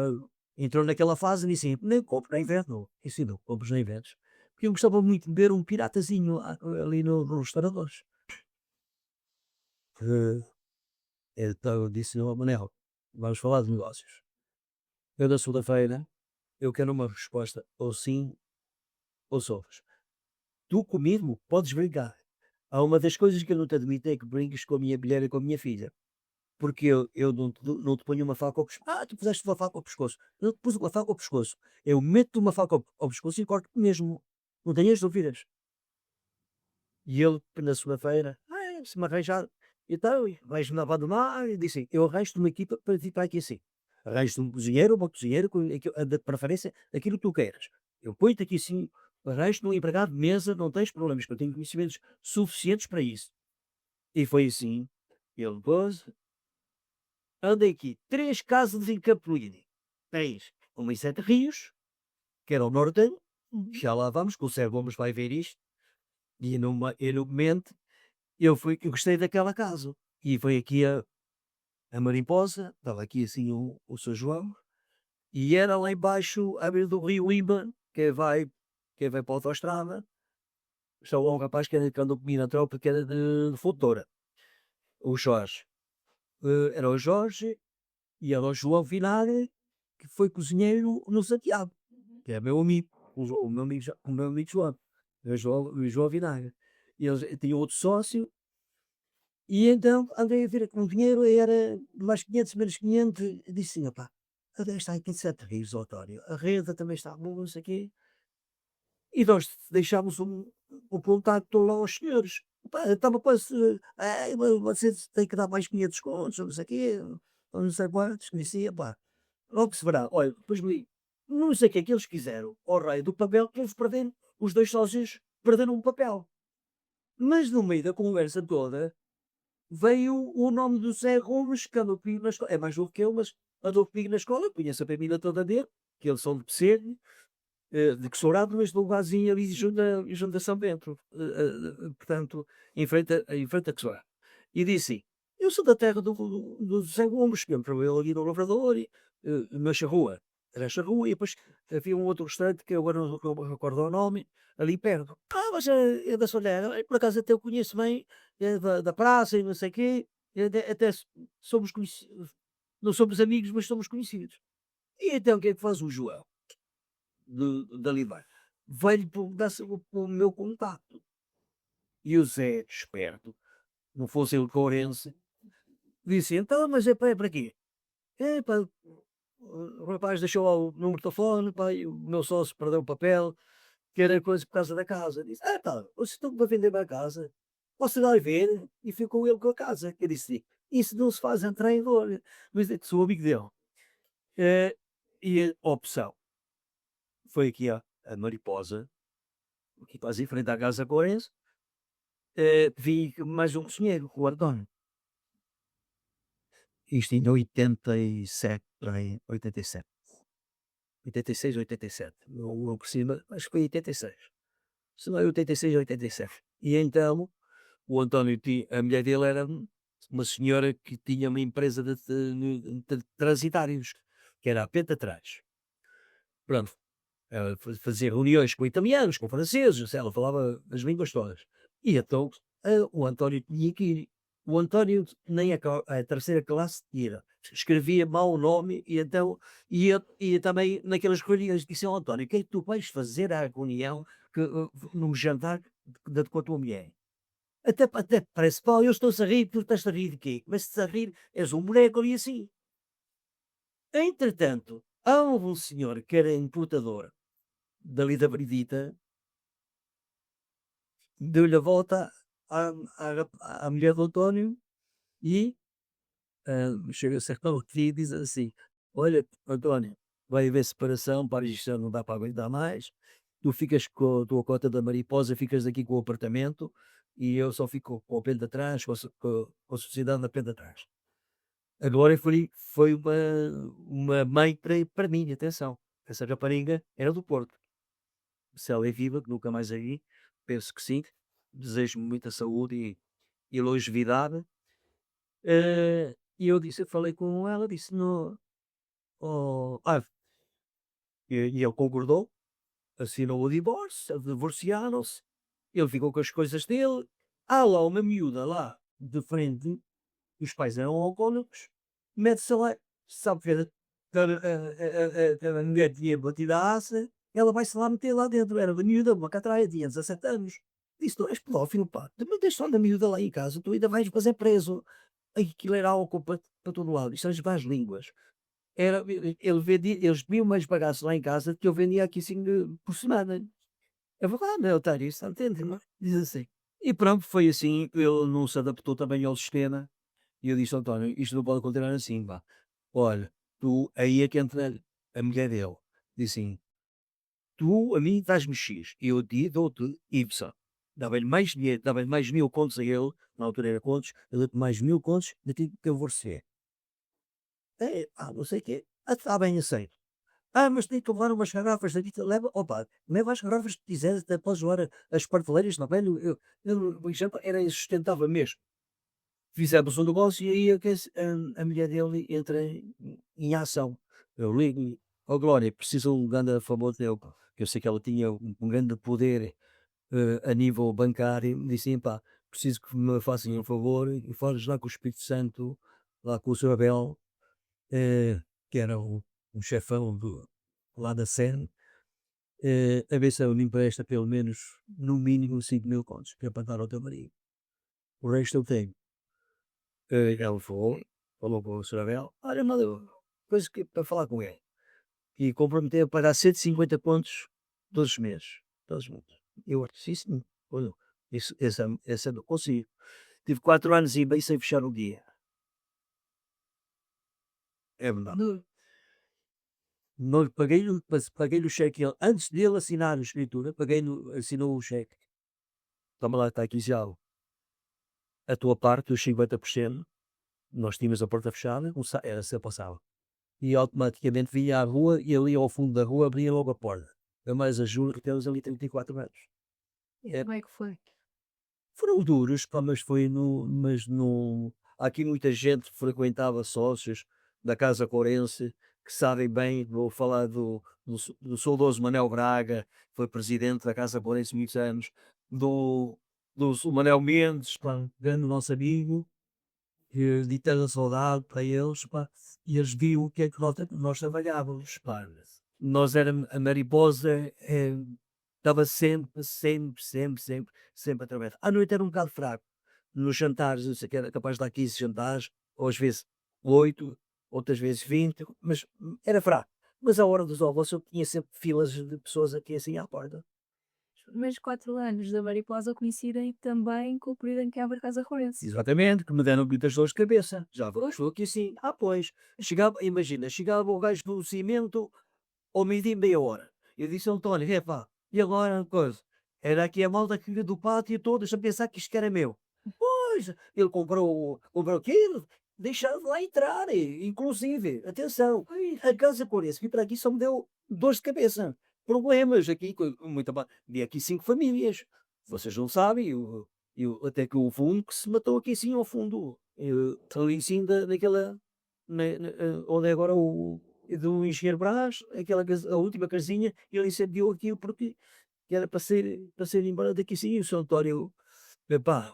entrou naquela fase e disse, nem compro nem vendo. E sim, não compro nem vendes. Porque eu gostava muito de ver um piratazinho ali nos restauradores. Então eu disse ao Manel, vamos falar de negócios. Eu da segunda-feira, eu quero uma resposta ou sim ou sofres. Tu comigo podes brincar. Há uma das coisas que eu não te admito é que brinques com a minha mulher e com a minha filha. Porque eu não te ponho uma faca ao pescoço. Tu puseste uma faca ao pescoço. Eu não te pus uma faca ao pescoço. Eu meto uma faca ao pescoço e corto mesmo. não tenhas dúvidas. E ele, na segunda-feira, se me arranjar, então, vais-me lá abandonar, e disse, eu arranjo-te uma equipa para vir para aqui assim. Arranjo-te um cozinheiro, uma cozinheira, com de preferência, aquilo que tu queiras. Eu ponho-te aqui assim, arranjo-te um empregado de mesa, não tens problemas, que eu tenho conhecimentos suficientes para isso. E foi assim, ele pôs, andei aqui, 3 casas em Campolini. Tens uma em Sete Rios, que era o norte, já lá vamos, que o Sérgio Gomes vai ver isto, e no momento, eu gostei daquela casa. E foi aqui a Mariposa, estava aqui assim o São João, e era lá embaixo, à beira do rio Imba, que vai para a autoestrada, só um rapaz que andou comigo na tropa, que era de Futura, o Jorge. Era o Jorge e era o João Vinagre, que foi cozinheiro no Santiago, que é meu amigo, o meu amigo João, o João Vinagre. E eles tinham outro sócio, e então andei a ver com o dinheiro, e era mais 500, menos 500, e disse assim, opá, até está aqui em 7 rios, Otório, a rede também está boa, não sei o quê, e nós deixámos um contacto lá aos senhores. Pá, estava quase, você tem que dar mais 500 contos, não sei o quê, ou não sei quantos, conhecia, pá. Logo se verá, olha, depois me não sei o que é que eles quiseram, ao raio do papel, que eles perderam, os dois sócios perderam um papel. Mas no meio da conversa toda, veio o nome do Zé Gomes, que andou comigo na escola, é mais novo que eu, mas andou comigo na escola, eu conheço a família toda dele, que eles são de Pecerno, de que sourado, mas de um lugarzinho ali junto a São Bento, portanto, em frente a Quessourado. E disse, eu sou da terra do Zé Gomes, que entrou ele ali no Lavrador, na Charrua, era a Charrua, e depois havia um outro restaurante, que eu agora não me recordo o nome, ali perto. Mas é da Solera, por acaso até eu conheço bem, é da praça e não sei o quê, e até somos conhecidos, não somos amigos, mas somos conhecidos. E então o que é que faz o João? Dali vai. Vai-lhe dar-se o meu contacto. E o Zé, esperto, não fosse ele coerense, disse, então, mas é para quê? É para... O rapaz deixou lá o número de telefone, pá, e o meu sócio perdeu o papel, que era coisa por causa da casa. Disse, pá, vocês estão para vender a casa, posso lá ver? E ficou ele com a casa. Eu disse, isso não se faz em traidor. Mas é que sou amigo dele. E a opção foi aqui a Mariposa, aqui quase em frente à casa coerense, vi mais um cozinheiro, o António. Isto em 87, por aí, 87. 86, 87. Ou por cima, acho que foi 86. Se não é 86, 87. E então, o António, a mulher dele era uma senhora que tinha uma empresa de transitários, que era a Pentatrás. Pronto. Ela fazia reuniões com italianos, com franceses, ela falava as línguas todas. E então o António tinha que ir. O António nem a terceira classe tira. Escrevia mal o nome e então ia também naquelas reuniões. Disse ao António, o que é que tu vais fazer à reunião num jantar com a tua mulher? Até parece, pá, eu estou-se a rir, tu estás a rir de quê? Mas se a rir, és um boneco e assim. Entretanto, há um senhor que era importador dali da Bridita, deu-lhe a volta à mulher do António e chega-se ao dia e diz assim, olha, António, vai haver separação, para isto já não dá para aguentar mais, tu ficas com a tua cota da Mariposa, ficas aqui com o apartamento e eu só fico com o pé de trás, com a sociedade na pé de trás. Agora foi uma mãe para mim, atenção, essa rapariga era do Porto. Se ela é viva, que nunca mais a vi, penso que sim. Desejo muita saúde e longevidade. E eu falei com ela, disse no. Oh, e ele concordou, assinou o divórcio, divorciaram-se, ele ficou com as coisas dele. Há lá uma miúda lá de frente, os pais eram alcoólicos, mete-se lá, sabe que a mulher tinha batido a aça, ela vai-se lá meter lá dentro. Era da miúda, uma catraia, tinha 17 anos. Disse, tu és pedófilo, pá. Também tens só da miúda lá em casa, tu ainda vais fazer preso. Aquilo era álcool para todo lado. Isto são as línguas. Eles viam umas bagaças lá em casa que eu vendia aqui assim por semana. É verdade, é otário, isso entende, não é? Diz assim. E pronto, foi assim, ele não se adaptou também ao sistema, e eu disse: "António, isto não pode continuar assim, pá. Olha, tu", aí é que entra a mulher dele, disse assim: "Tu a mim dás-me X, e eu a ti dou-te Y". Dava-lhe mais dinheiro, dava-lhe mais 1000 contos a ele, na altura era contos, eu dou-te mais 1000 contos daquilo que eu vou receber. É, não sei o quê. "Ah, está bem, aceito". "Ah, mas tem que levar umas garrafas da Vita". "Leva, opa, leva as garrafas que quiseres, até podes levar as prateleiras também". O exemplo era insustentável mesmo. Fizemos um negócio e aí é que a mulher dele entra em ação. Eu ligo-lhe: "Ó Glória, preciso de um grande favor teu", pá, que eu sei que ela tinha um grande poder, a nível bancário. Disse assim: "Pá, preciso que me façam um favor e fales lá com o Espírito Santo, lá com o Sr. Abel", que era um chefão lá da SEN, "a ver se ele me empresta pelo menos, no mínimo, 5.000 contos, que é para dar ao teu marido. O resto eu tenho". Ele falou com o Sr. Abel: "Olha, mandou coisa que para falar com ele". E comprometeu a pagar 150 pontos todos os meses. Todos os meses. Eu disse: "Sim, senhor. Olha, isso, esse eu não consigo". Tive 4 anos e meio sem fechar um dia. É verdade. Não lhe paguei-lhe o cheque, ele antes dele assinar a escritura, assinou o cheque. Toma lá, está aqui já a tua parte, os 50%. Nós tínhamos a porta fechada, era sempre ao sábado. E automaticamente vinha à rua e ali ao fundo da rua abria logo a porta. Eu mais a juro que temos ali 34 anos. E É, como é que foi? foram duros, pá, mas foi no, mas no, há aqui muita gente que frequentava sócios da Casa Corense que sabem bem. Vou falar do saudoso Manel Braga, que foi presidente da Casa Corense muitos anos, do Manel Mendes, pá, grande nosso amigo, de ter a saudade para eles, pá, e eles viam o que é que nós trabalhávamos, pá. Nós éramos, a mariposa estava sempre, sempre, sempre, sempre, sempre a trabalhar. À noite era um bocado fraco. Nos jantares, eu sei que era capaz de dar 15 jantares, ou às vezes 8, outras vezes 20, mas era fraco. Mas à hora dos almoços eu tinha sempre filas de pessoas aqui assim à porta. Os primeiros 4 anos da Mariposa coincidem também com o período em que abre a Casa Forense. Exatamente, que me deram muitas dores de cabeça. Já estou aqui assim. Pois. Imagina, chegava o gajo do cimento ao meio-dia e meia hora. Eu disse ao António: "Epá, e agora coisa?". Era aqui a malda que do pátio todas a pensar que isto que era meu. Pois, ele comprou aquilo, deixaram de lá entrar, inclusive, atenção, a Casa Corense, vim para aqui só me deu dores de cabeça, problemas aqui, vi aqui 5 famílias, vocês não sabem, até que houve um que se matou aqui assim ao fundo, ali em cima daquela, onde é agora do engenheiro Brás, a última casinha, ele incendiou aquilo porque era para ser embora daqui sim, o São António, epá,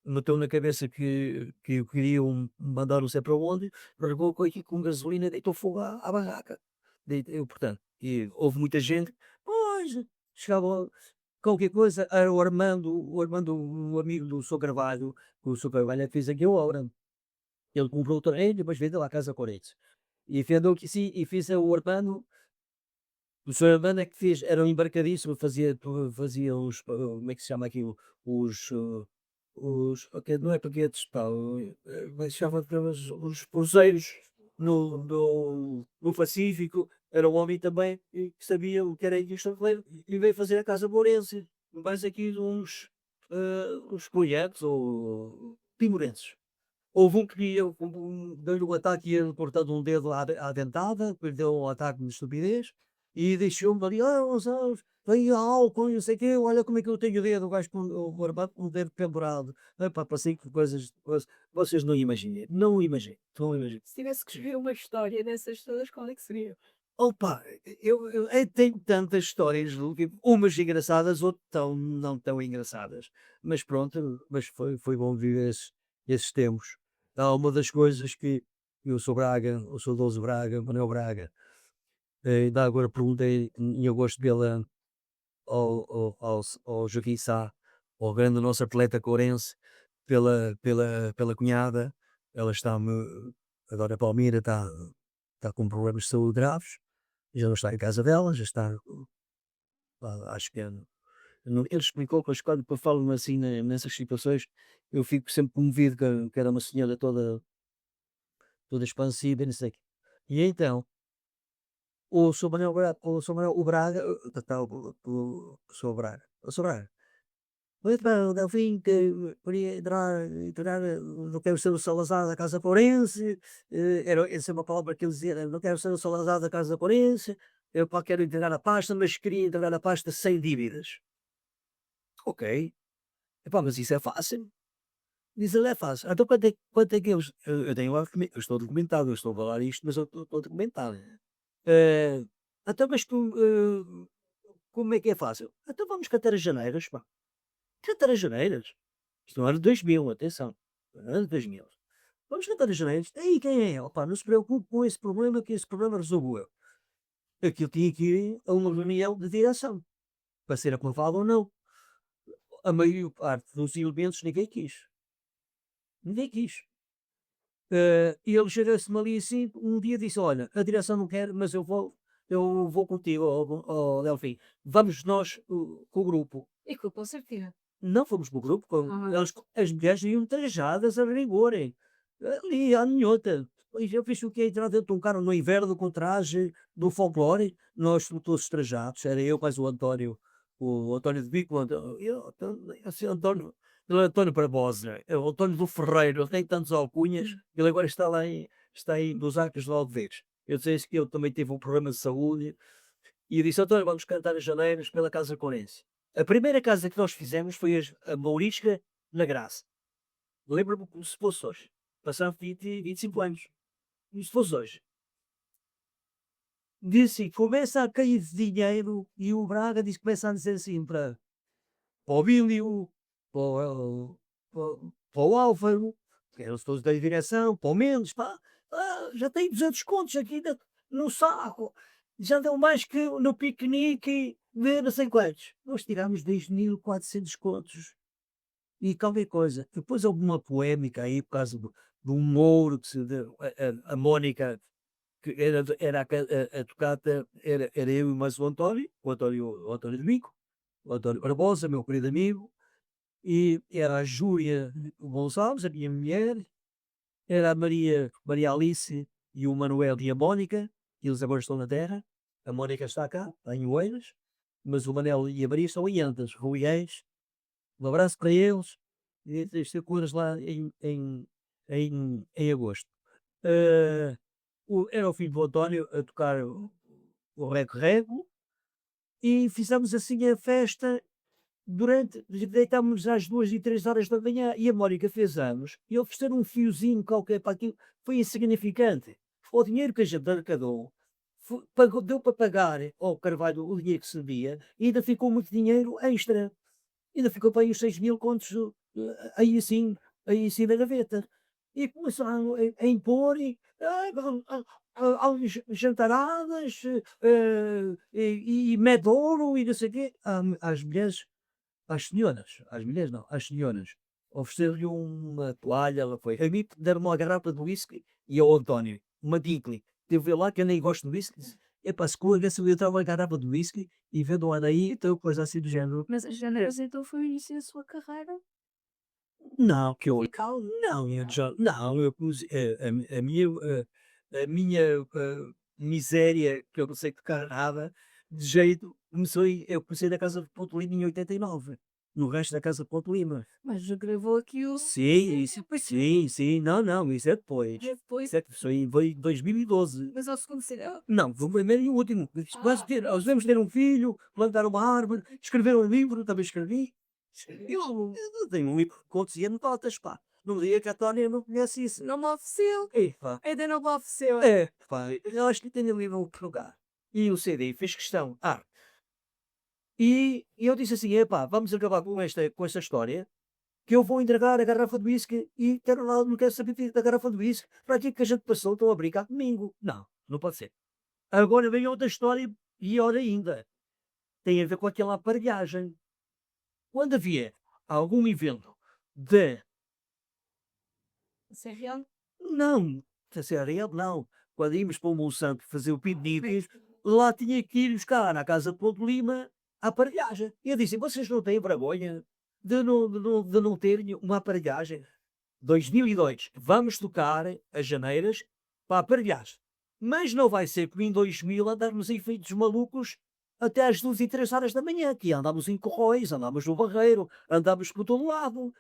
meteu na cabeça que queriam mandar não sei para onde, largou aqui com gasolina, deitou fogo à barraca. Portanto, e houve muita gente, pois, chegava qualquer coisa, era o Armando, o amigo do Sr. Carvalho, o Sr. Carvalho é que fez aquela obra. Ele comprou o terreno e depois vendeu à Casa Corinthians. E vendeu que sim, e fez o Armando. O senhor Armando é que fez, era um embarcadíssimo, fazia os, como é que se chama aquilo? Os, ok, não é paquetes, pá, como é que se chama aqueles, os cruzeiros no Pacífico. Era um homem também que sabia o que era indústria hoteleira e veio fazer a Casa Morense. Mais aqui uns projetos ou timorenses. Houve um que deu-lhe um ataque e ele cortando um dedo à dentada, depois deu um ataque de estupidez e deixou-me ali: uns anos, vem álcool, e não sei o quê, olha como é que eu tenho o dedo", o gajo com o armado com o dedo pendurado. Epá, passei por coisas, vocês não imaginam, não imaginam, não imaginam. Se tivesse que escrever uma história dessas todas, qual é que seria? Opa, eu tenho tantas histórias, tipo, umas engraçadas, outras não tão engraçadas. Mas pronto, mas foi bom viver esses tempos. Uma das coisas que eu sou Braga, eu sou 12 Braga, Manuel Braga, ainda agora perguntei em agosto pela, ao Joaquim Sá, ao grande nosso atleta corense, pela cunhada. Ela agora a Palmira está com problemas de saúde graves, já não está em casa dela, já está pá, acho que é, ele explicou, mas quando falam assim nessas situações, eu fico sempre comovido que era uma senhora toda expansiva e não sei o quê. E então, o Braga, está o Braga, o Sr. Braga, muito bem, o Delfim que queria entrar, não quero ser o Salazar da Casa Forense, essa é uma palavra que ele dizia, né, não quero ser o Salazar da Casa Forense, eu pá, quero integrar a pasta, mas queria integrar a pasta sem dívidas. Ok, epá, mas isso é fácil. Diz ele: "É fácil". Então quanto é que eles eu tenho lá eu estou documentado, eu estou a falar isto, mas eu estou documentado. Eh, então mas tu, como é que é fácil? Então vamos cantar as janeiras, pá. Cantar as janeiras. Isto no ano 2000, atenção, no ano 2000. Vamos cantar as janeiras. Aí quem é ele? Pá, não se preocupe com esse problema, que esse problema resolvo eu. Aquilo tinha que ir a uma reunião de direção, para ser aprovado ou não. A maior parte dos elementos ninguém quis. Ninguém quis. E ele gerou-se-me ali assim, um dia disse: "Olha, a direção não quer, mas eu vou contigo, ó Delfim. Vamos nós, com o grupo". E com certeza. Não fomos com o grupo, Ah, as mulheres iam trajadas a rigorem, ali à minhota. Pois eu fiz o quê? Entrar dentro de um carro no inverno com traje do folclore, nós todos trajados, era eu mais o António de Bico, assim, António, não é António Barbosa, é o António do Ferreiro, ele tem tantos alcunhas, ele agora está lá está aí nos Arcos de Alvedres. Eu disse que eu também tive um problema de saúde, e eu disse: "António, vamos cantar as janeiras pela Casa Corense". A primeira casa que nós fizemos foi a Mourisca na Graça. Lembro-me como se fosse hoje. Passaram 25 anos. Como se fosse hoje. Disse assim, começa a cair dinheiro e o Braga diz, começa a dizer assim para o Bílio, para o Álvaro, que eram todos da direção, para o Mendes, pá, já tem 200 contos aqui no saco. Já deu mais que no piquenique de não sei quantos. Nós tirámos 2.400 contos e qualquer coisa. Depois houve uma polémica aí por causa do Mouro, que a Mónica, que era a tocata, era eu e mais o António de Bico, o António Barbosa, meu querido amigo, e era a Júlia Gonçalves, a minha mulher, era a Maria Alice e o Manuel e a Mónica, eles agora estão na Terra, a Mónica está cá, está em Oeiras, mas o Manel e a Maria estão em Antas, Ruiés. Um abraço para eles, e ter curas lá em agosto. Eh, era o filho do António a tocar o rego-rego, e fizemos assim a festa deitámos às 2 e 3 horas da manhã, e a Mónica fez anos, e ofereceram um fiozinho qualquer para aquilo, foi insignificante. O dinheiro que a gente arrecadou deu para pagar ao Carvalho o dinheiro que se devia, e ainda ficou muito dinheiro extra. Ainda ficou para aí os 6.000 contos, aí assim na gaveta. E começaram a impor, jantaradas, e Medouro e não sei o quê, às mulheres, às mulheres não, às senhoras. Ofereceram-lhe uma toalha, ela foi. A mim deram-me uma garrafa de whisky, e ao António, uma Dinkley. Teve lá que eu nem gosto de whisky. Epá, se com a se eu estava uma garrafa de whisky e vendo lá daí, então coisa assim do género. mas as janeiras então foi o início da sua carreira Não, que eu musical? não, eu já não, eu pus, a minha, miséria, que eu não sei tocar nada, de jeito, eu comecei na Casa de Ponte Lima em 89, no resto da Casa de Ponte Lima. Mas já gravou aqui o Sim, isso, sim, sim, não, não, isso é depois. depois, Isso foi em 2012. mas ao segundo CD. Não, foi o primeiro e o último. Nós devemos ter um filho, plantar uma árvore, escrever um livro, também escrevi. Eu tenho um livro de contos e anedotas, pá. Num dia que a Tónia não conhece isso. Não me ofereceu. Ei, pá. Ainda não me ofereceu. Pá, eu acho que tenho o livro para lugar. E o CD fez questão. E eu disse assim, epá, vamos acabar com esta história, que eu vou entregar a garrafa de whisky e não quero saber da garrafa de whisky. Para aquilo que a gente passou, estão a brincar comigo. Não, não pode ser. Agora vem outra história, pior ainda. Tem a ver com aquela aparelhagem. Quando havia algum evento de... Isso é real? Não, se era ele, não. Quando íamos para o Monsanto fazer o piquenique, lá tinha que ir buscar na Casa de Ponte Lima a aparelhagem. E eu disse, vocês não têm vergonha de não terem uma aparelhagem? 2002, vamos tocar as janeiras para a aparelhagem. Mas não vai ser como em 2000 andarmos em feitos malucos até às 2 e 3 horas da manhã, que andámos em Corróis, andámos no Barreiro, andámos por todo lado.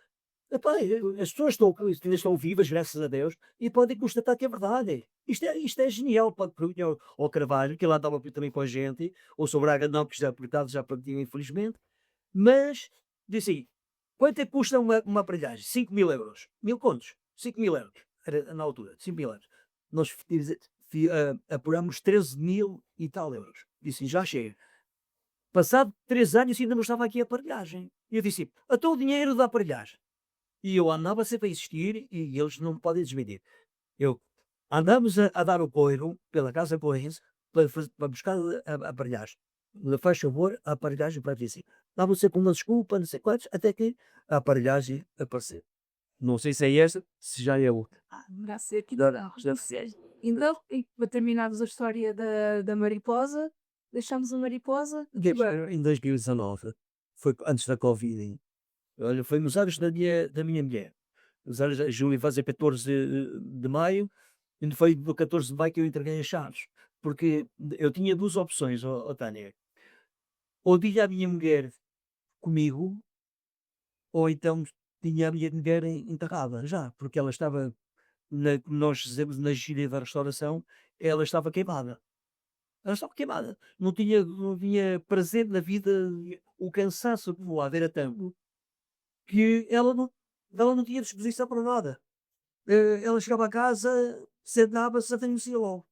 Epá, as pessoas ainda estão vivas, graças a Deus, e podem constatar que é verdade. Isto é genial para o Carvalho, que lá andava também com a gente, ou sobre a Braga não, porque já partiu, infelizmente. Mas, disse assim, quanto é que custa uma aparelhagem? 5.000 euros. 1.000 contos. 5.000 euros. Era na altura, 5.000 euros. Nós apuramos 13.000 e tal euros. Disse, já chega. Passado 3 anos ainda não estava aqui a aparelhagem. E eu disse, até o dinheiro da aparelhagem. E eu andava sempre a insistir e eles não podem desmentir. Andamos a dar o coiro pela Casa Corrente para buscar a aparelhagem. Faz favor, a aparelhagem para dizer. Dava sempre uma desculpa, não sei quantos, até que a aparelhagem apareceu. Não sei se é esta, se já é outra. Deverá ser aqui. Não, já sei. Então, e para terminarmos a história da mariposa, deixamos a mariposa. Em 2019, foi antes da Covid. Olha, foi nos anos da minha mulher. Nos anos de julho, vai ser 14 de maio, e foi do 14 de maio que eu entreguei as chaves. Porque eu tinha duas opções, Tânia. Ou tinha a minha mulher comigo, ou então tinha a minha mulher enterrada já, porque ela estava, como nós dizemos, na gíria da restauração, ela estava queimada. Ela estava queimada. Não tinha prazer na vida, o cansaço acumulado era tanto que ela não tinha disposição para nada. Ela chegava a casa, sentava-se até no logo.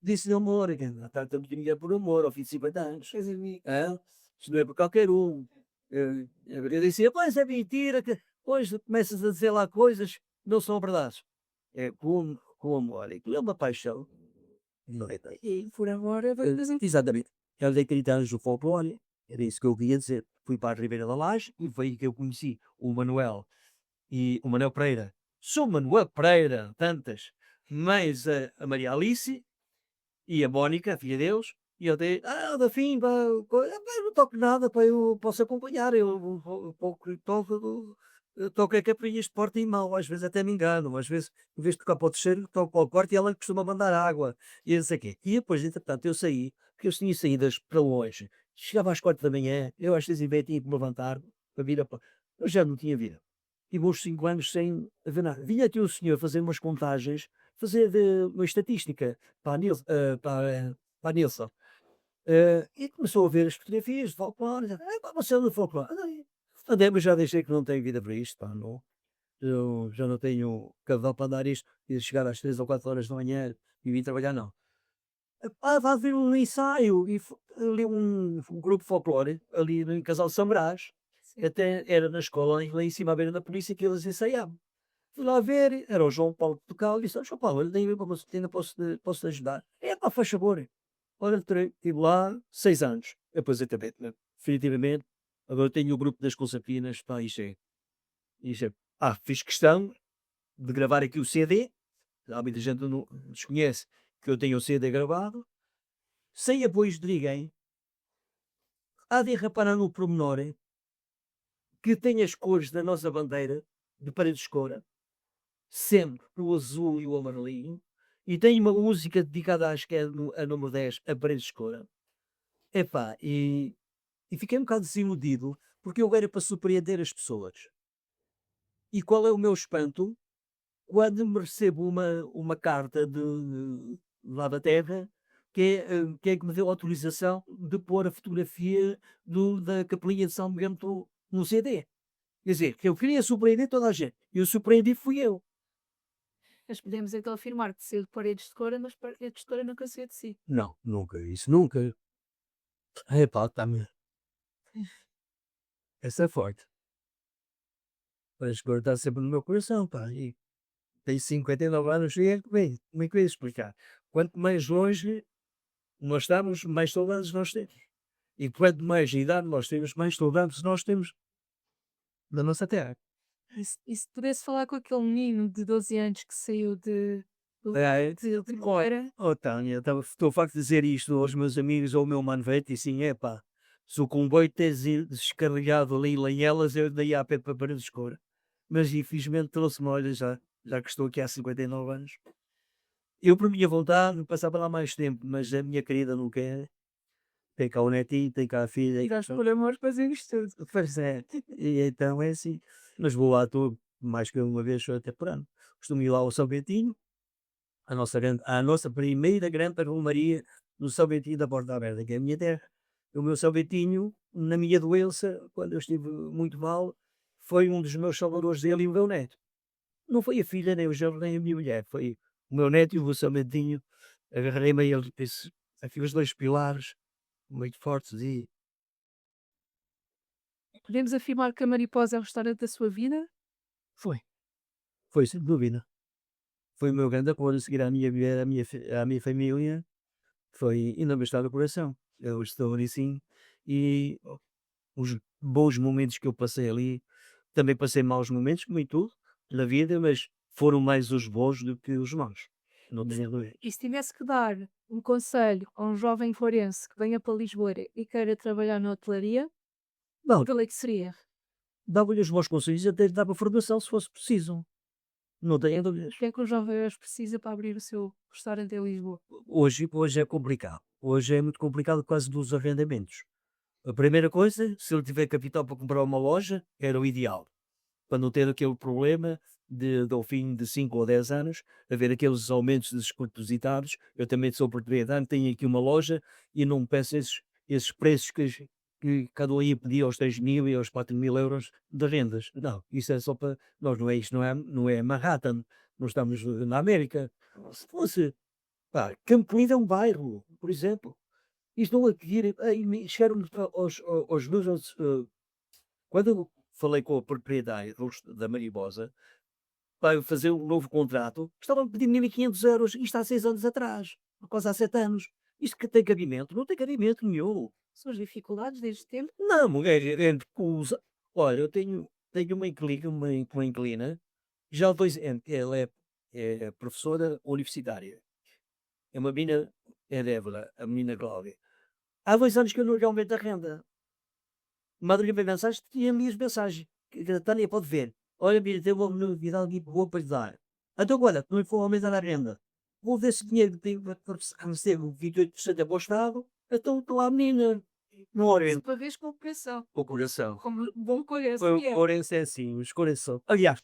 Disse-lhe amor, tanto dinheiro por amor, ao fim de 50 anos. Isto não é por qualquer um. Eu disse, pois é mentira, que depois começas a dizer lá coisas que não são verdades. É com amor, aquilo é uma paixão. Não é? E por amor, Exatamente. Eu dei 30 anos no folclore, era isso que eu queria dizer. Fui para a Ribeira da Laje e foi aí que eu conheci o Manuel Pereira. Sou Manuel Pereira, tantas, mas a Maria Alice e a Mónica, a filha deles, e eu dei, da fim, não toco nada, pá, eu posso acompanhar, eu toco a caprias de porta e mal, às vezes até me engano, às vezes, em vez de tocar para o terceiro, toco para o quarto e ela costuma mandar água, e não sei o quê. E depois, entretanto, eu saí, porque eu tinha saídas para longe, chegava às 4 da manhã, eu às 6h30 tinha que me levantar para vir eu já não tinha vida. Tive uns 5 anos sem ver nada. Vinha aqui o senhor fazer umas contagens, fazer uma estatística para a Nilson. E começou a ver as fotografias de folclore. Você é do folclore. Mas já deixei que não tenho vida para isto. Pá, não. Eu já não tenho cabedal para andar isto. E chegar às 3 ou 4 horas da manhã e vir trabalhar, não. Vai ver um ensaio. E ali um grupo folclore, ali em Casal de São Brás. Até era na escola, lá em cima à beira da polícia, que eles ensaiavam. Fui lá ver, era o João Paulo que tocava, e disse, João Paulo, ainda posso te ajudar. Pá, faz favor. Olha, estive lá 6 anos, aposentamente, né? Definitivamente. Agora tenho o grupo das Consapinas, pá, isso é. Fiz questão de gravar aqui o CD, há muita gente não desconhece que eu tenho o CD gravado, sem apoios de ninguém. Há de reparar no pormenor, que tem as cores da nossa bandeira, de paredes escura, sempre o azul e o amarelinho, e tem uma música dedicada, acho que é a número 10, a paredes escura. Epá, e fiquei um bocado desiludido, porque eu era para surpreender as pessoas. E qual é o meu espanto? Quando me recebo uma carta de lá da terra, que é que me deu autorização de pôr a fotografia da Capelinha de São Bento no CD. Quer dizer, que eu queria surpreender toda a gente. E eu surpreendi fui eu. Mas podemos então afirmar que saiu de paredes de cora, mas paredes de cora nunca saiu de si. Não, nunca. Isso nunca. Pá, está-me. Essa é forte. Mas agora está sempre no meu coração, pá. E tenho 59 anos e como é que eu ia explicar? Quanto mais longe nós estamos, mais saudades nós temos. E quanto mais idade nós temos, mais saudades nós temos da nossa terra. E se pudesse falar com aquele menino de 12 anos que saiu de Coira? Tânia, estou a facto de dizer isto aos meus amigos ou ao meu mano velho, e sim, pá, Se o comboio tivesse descarregado ali em Lanhelas, eu daí a pé para Paredes de Cora. Mas infelizmente trouxe-me, olha, já que estou aqui há 59 anos. Eu, por minha vontade, passava lá mais tempo, mas a minha querida não quer. Tem cá o netinho, tem cá a filha. Tiraste por amor fazemos tudo. Pois é, e então é assim. Mas vou lá todo, mais que uma vez até por ano. Costumo ir lá ao São Bentinho, a nossa primeira grande romaria no São Bentinho da Porta Aberta, que é a minha terra. O meu São Bentinho, na minha doença, quando eu estive muito mal, foi um dos meus salvadores, ele e o meu neto. Não foi a filha, nem o genro, nem a minha mulher. Foi o meu neto e o São Bentinho. Agarrei-me a ele e disse, aqui os dois pilares muito fortes e Podemos afirmar que a Mariposa é o restaurante da sua vida? foi. Foi, sem dúvida. Foi o meu grande apoio a seguir à minha mulher, à minha família. Foi ainda me está no coração. Eu estou ali sim. E os bons momentos que eu passei ali, também passei maus momentos, como em tudo, na vida, mas foram mais os bons do que os maus. Não tenho dúvida. E se tivesse que dar um conselho a um jovem forense que venha para Lisboa e queira trabalhar na hotelaria, Não, qual é que seria? dava-lhe os bons conselhos até lhe dava formação se fosse preciso. Não tenho dúvidas. O que é que um jovem hoje precisa para abrir o seu restaurante em Lisboa? Hoje é complicado. Hoje é muito complicado por causa dos arrendamentos. A primeira coisa, se ele tiver capital para comprar uma loja, era o ideal. Para não ter aquele problema ao fim de 5 ou 10 anos, haver aqueles aumentos despropositados. Eu também sou proprietário, tenho aqui uma loja e não peço esses preços que cada um ia pedir aos 3.000 e aos 4.000 euros de rendas. Não, isso é só para nós, não é Manhattan, não estamos na América. Se fosse, pá, Campo Lido é um bairro, por exemplo. Isto não adquire, chegaram aos meus, quando eu falei com a proprietária da Mariposa, para fazer um novo contrato, estavam a pedir 1.500 euros, isto há 6 anos atrás, quase há 7 anos. Isto que tem cabimento? Não tem cabimento nenhum. São as dificuldades desde tempo? Não, mulher, entre usa. Olha, eu tenho uma inquilina, já há 2 anos, ela é professora universitária. É uma menina, é Débora, a menina Cláudia. Há 2 anos que eu não lhe aumento a renda. Manda-lhe uma mensagem, tinha minhas mensagens. Que a Tânia pode ver. Olha, Bira, tem uma novidade aqui boa para lhe dar. Então, olha, não lhe vou aumentar a renda. Vou ver se dinheiro que tenho para receber 28% é para o Estado. Então, estou lá, menina. Não oriento. Para vez com o coração. O coração. Como bom coração. O coração é assim, os corações. Aliás,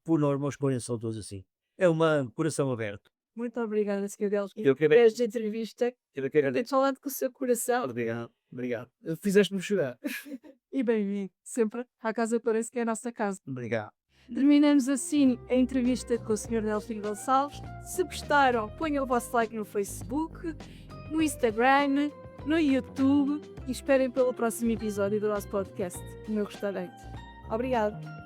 por norma, os corações são todos assim. É um coração aberto. Muito obrigada, Sr. Delos. Eu que Esta entrevista, eu que tem falado com o seu coração. Obrigado. Fizeste-me chorar. E bem-vindo sempre à casa, parece que é a nossa casa. Obrigado. Terminamos assim a entrevista com o Sr. Delfim Gonçalves. Se gostaram, ponham o vosso like no Facebook, no Instagram, no YouTube e esperem pelo próximo episódio do nosso podcast, O Meu Restaurante. Obrigado.